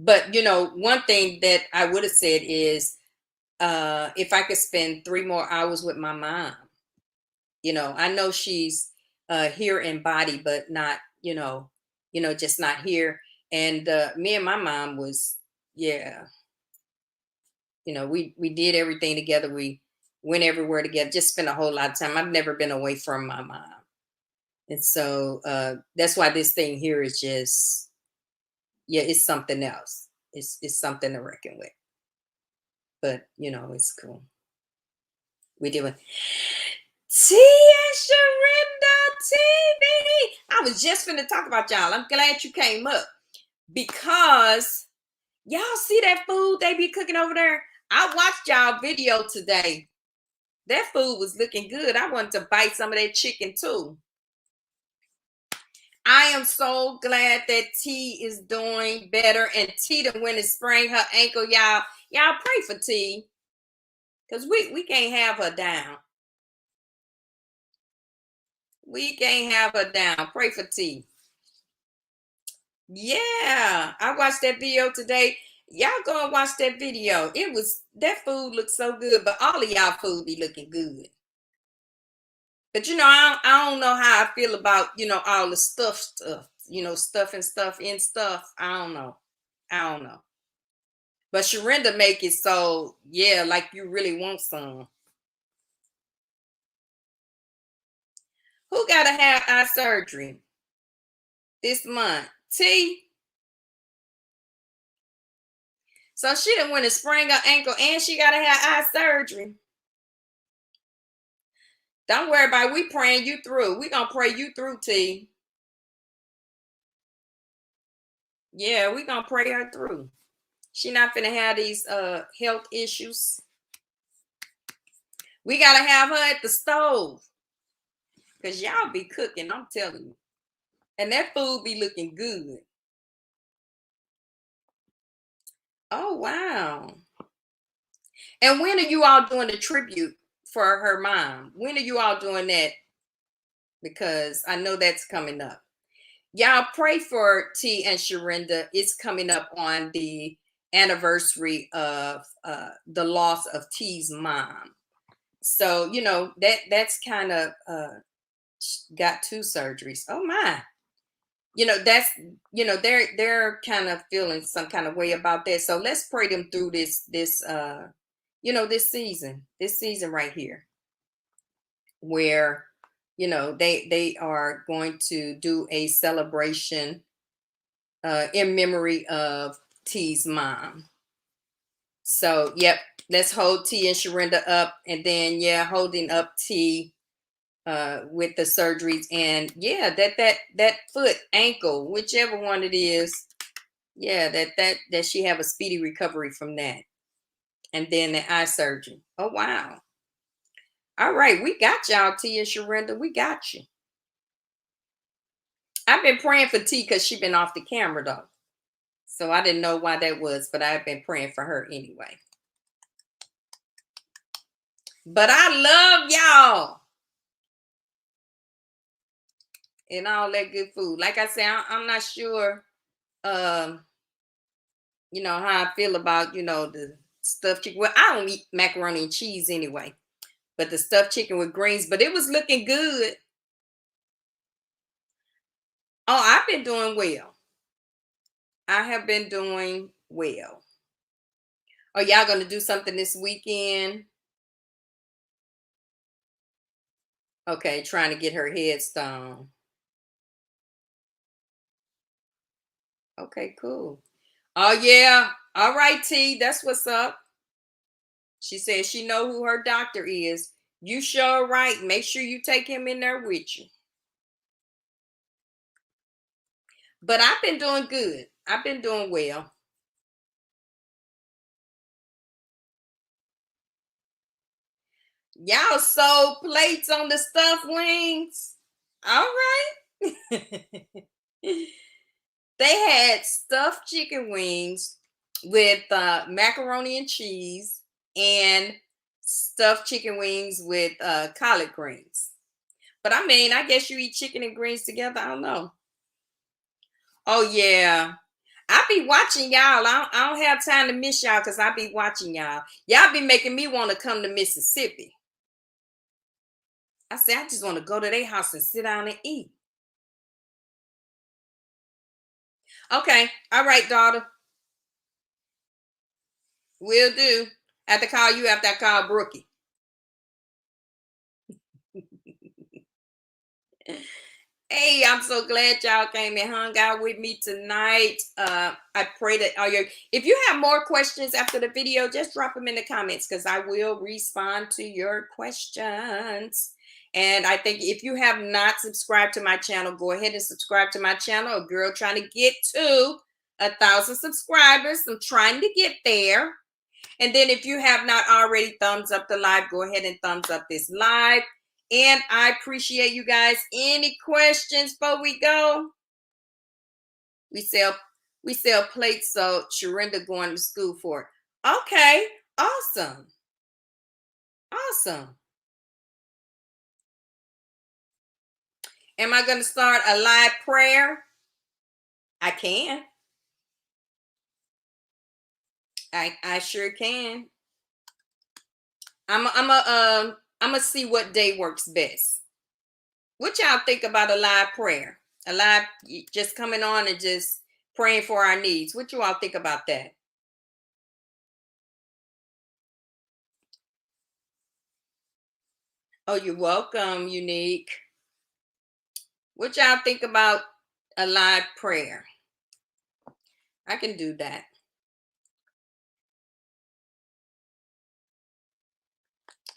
But one thing that I would have said is, if I could spend 3 more hours with my mom. I know she's here in body, but not, just not here. And me and my mom was, yeah, we did everything together. We went everywhere together, just spent a whole lot of time. I've never been away from my mom. And so that's why this thing here is just, yeah, it's something else. It's something to reckon with. But it's cool. We doing Tia Sharinda TV. I was just finna talk about y'all. I'm glad you came up because y'all see that food they be cooking over there. I watched y'all video today. That food was looking good. I wanted to bite some of that chicken too. I am so glad that T is doing better, and T done went and sprained her ankle. Y'all pray for T, because we can't have her down. We can't have her down. Pray for T. Yeah, I watched that video today. Y'all go and watch that video. That food looked so good, but all of y'all food be looking good. But I don't know how I feel about all the stuff. Stuff and stuff in stuff. I don't know. I don't know. But Sharinda make it so yeah, like you really want some. Who gotta have eye surgery this month? T. So she done went and sprained her ankle and she gotta have eye surgery. Don't worry about it. We praying you through. We gonna pray you through, T. Yeah, we gonna pray her through. She not finna have these health issues. We gotta have her at the stove. Cause y'all be cooking, I'm telling you. And that food be looking good. Oh wow. And when are you all doing the tribute for her mom? When are you all doing that? Because I know that's coming up. Y'all pray for T and Sharinda. It's coming up on the anniversary of the loss of T's mom. So that's kind of got 2 surgeries. Oh my. That's they're kind of feeling some kind of way about that. So let's pray them through this season right here, where they are going to do a celebration in memory of T's mom. So yep, let's hold T and Sharinda up, and then holding up T with the surgeries, and that foot, ankle, whichever one it is, that she have a speedy recovery from that, and then the eye surgery. Oh wow. All right, we got y'all, T and Sharinda. We got you. I've been praying for T because she been off the camera though. So I didn't know why that was, but I've been praying for her anyway. But I love y'all and all that good food. Like I said, I'm not sure how I feel about, the stuffed chicken. Well, I don't eat macaroni and cheese anyway. But the stuffed chicken with greens, but it was looking good. Oh, I've been doing well. I have been doing well. Are y'all gonna do something this weekend? Okay, trying to get her headstone. Okay, cool. Oh yeah. All right, T. That's what's up. She says she know who her doctor is. You sure right. Make sure you take him in there with you. But I've been doing good. I've been doing well. Y'all sold plates on the stuffed wings. All right. They had stuffed chicken wings with macaroni and cheese and stuffed chicken wings with collard greens. But I mean, I guess you eat chicken and greens together. I don't know. Oh yeah. I be watching y'all. I don't have time to miss y'all because I be watching y'all. Y'all be making me want to come to Mississippi. I said, I just want to go to their house and sit down and eat. Okay. All right, daughter. Will do. I have to call you after I call Brookie. Hey, I'm so glad y'all came and hung out with me tonight. I pray that all your if you have more questions after the video, just drop them in the comments because I will respond to your questions. And I think if you have not subscribed to my channel, go ahead and subscribe to my channel. A girl trying to get to 1,000 subscribers. I'm trying to get there. And then if you have not already thumbs up the live, go ahead and thumbs up this live. And I appreciate you guys. Any questions before we go? We sell plates, so Sharinda going to school for it. Okay, awesome. Awesome. Am I going to start a live prayer? I can. I sure can. I'm gonna see what day works best. What y'all think about a live prayer? A live just coming on and just praying for our needs. What you all think about that? Oh, you're welcome, Unique. What y'all think about a live prayer? I can do that.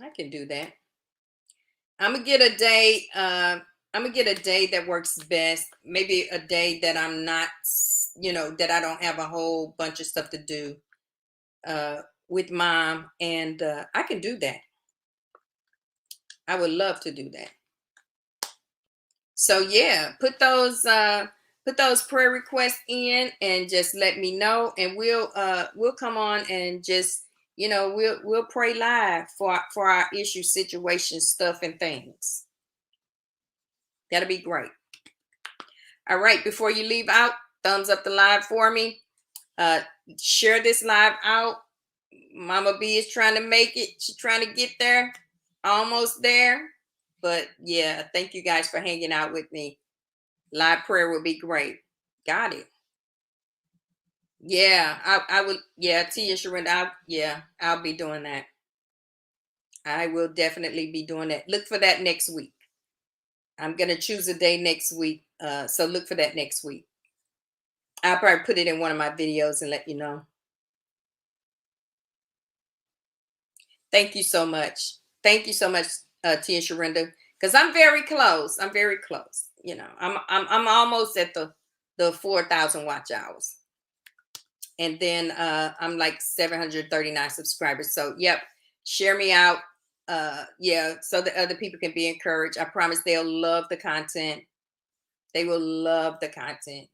I can do that. I'm gonna get a day. I'm gonna get a day that works best. Maybe a day that I'm not, that I don't have a whole bunch of stuff to do with mom, and I can do that. I would love to do that. So yeah, put those prayer requests in and just let me know, and we'll come on and just we'll pray live for our issue, situation, stuff, and things. That'll be great. All right, before you leave out, thumbs up the live for me. Uh, share this live out. Mama B is trying to make it. She's trying to get there, almost there. But yeah, thank you guys for hanging out with me. Live prayer would be great. Got it. Yeah, I would. Yeah, Tia Sharinda. I'll be doing that. I will definitely be doing that. Look for that next week. I'm gonna choose a day next week. So look for that next week. I'll probably put it in one of my videos and let you know. Thank you so much. Thank you so much, Tia Sharinda. Because I'm very close. I'm very close. I'm almost at the 4,000 watch hours. And then I'm like 739 subscribers. So yep, share me out. Yeah, so that other people can be encouraged. I promise they'll love the content. They will love the content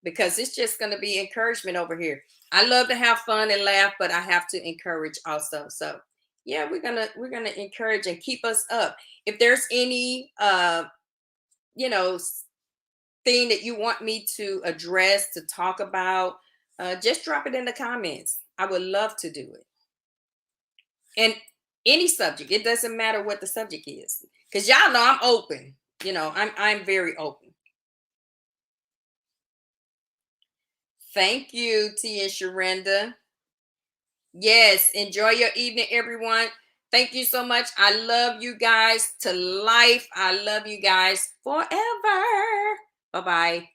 because it's just going to be encouragement over here. I love to have fun and laugh, but I have to encourage also. So yeah, we're gonna encourage and keep us up. If there's any you know thing that you want me to address, to talk about, just drop it in the comments. I would love to do it. And any subject, it doesn't matter what the subject is, because y'all know I'm open. I'm very open. Thank you, T and Sharenda. Yes, enjoy your evening, everyone. Thank you so much. I love you guys to life. I love you guys forever. Bye bye.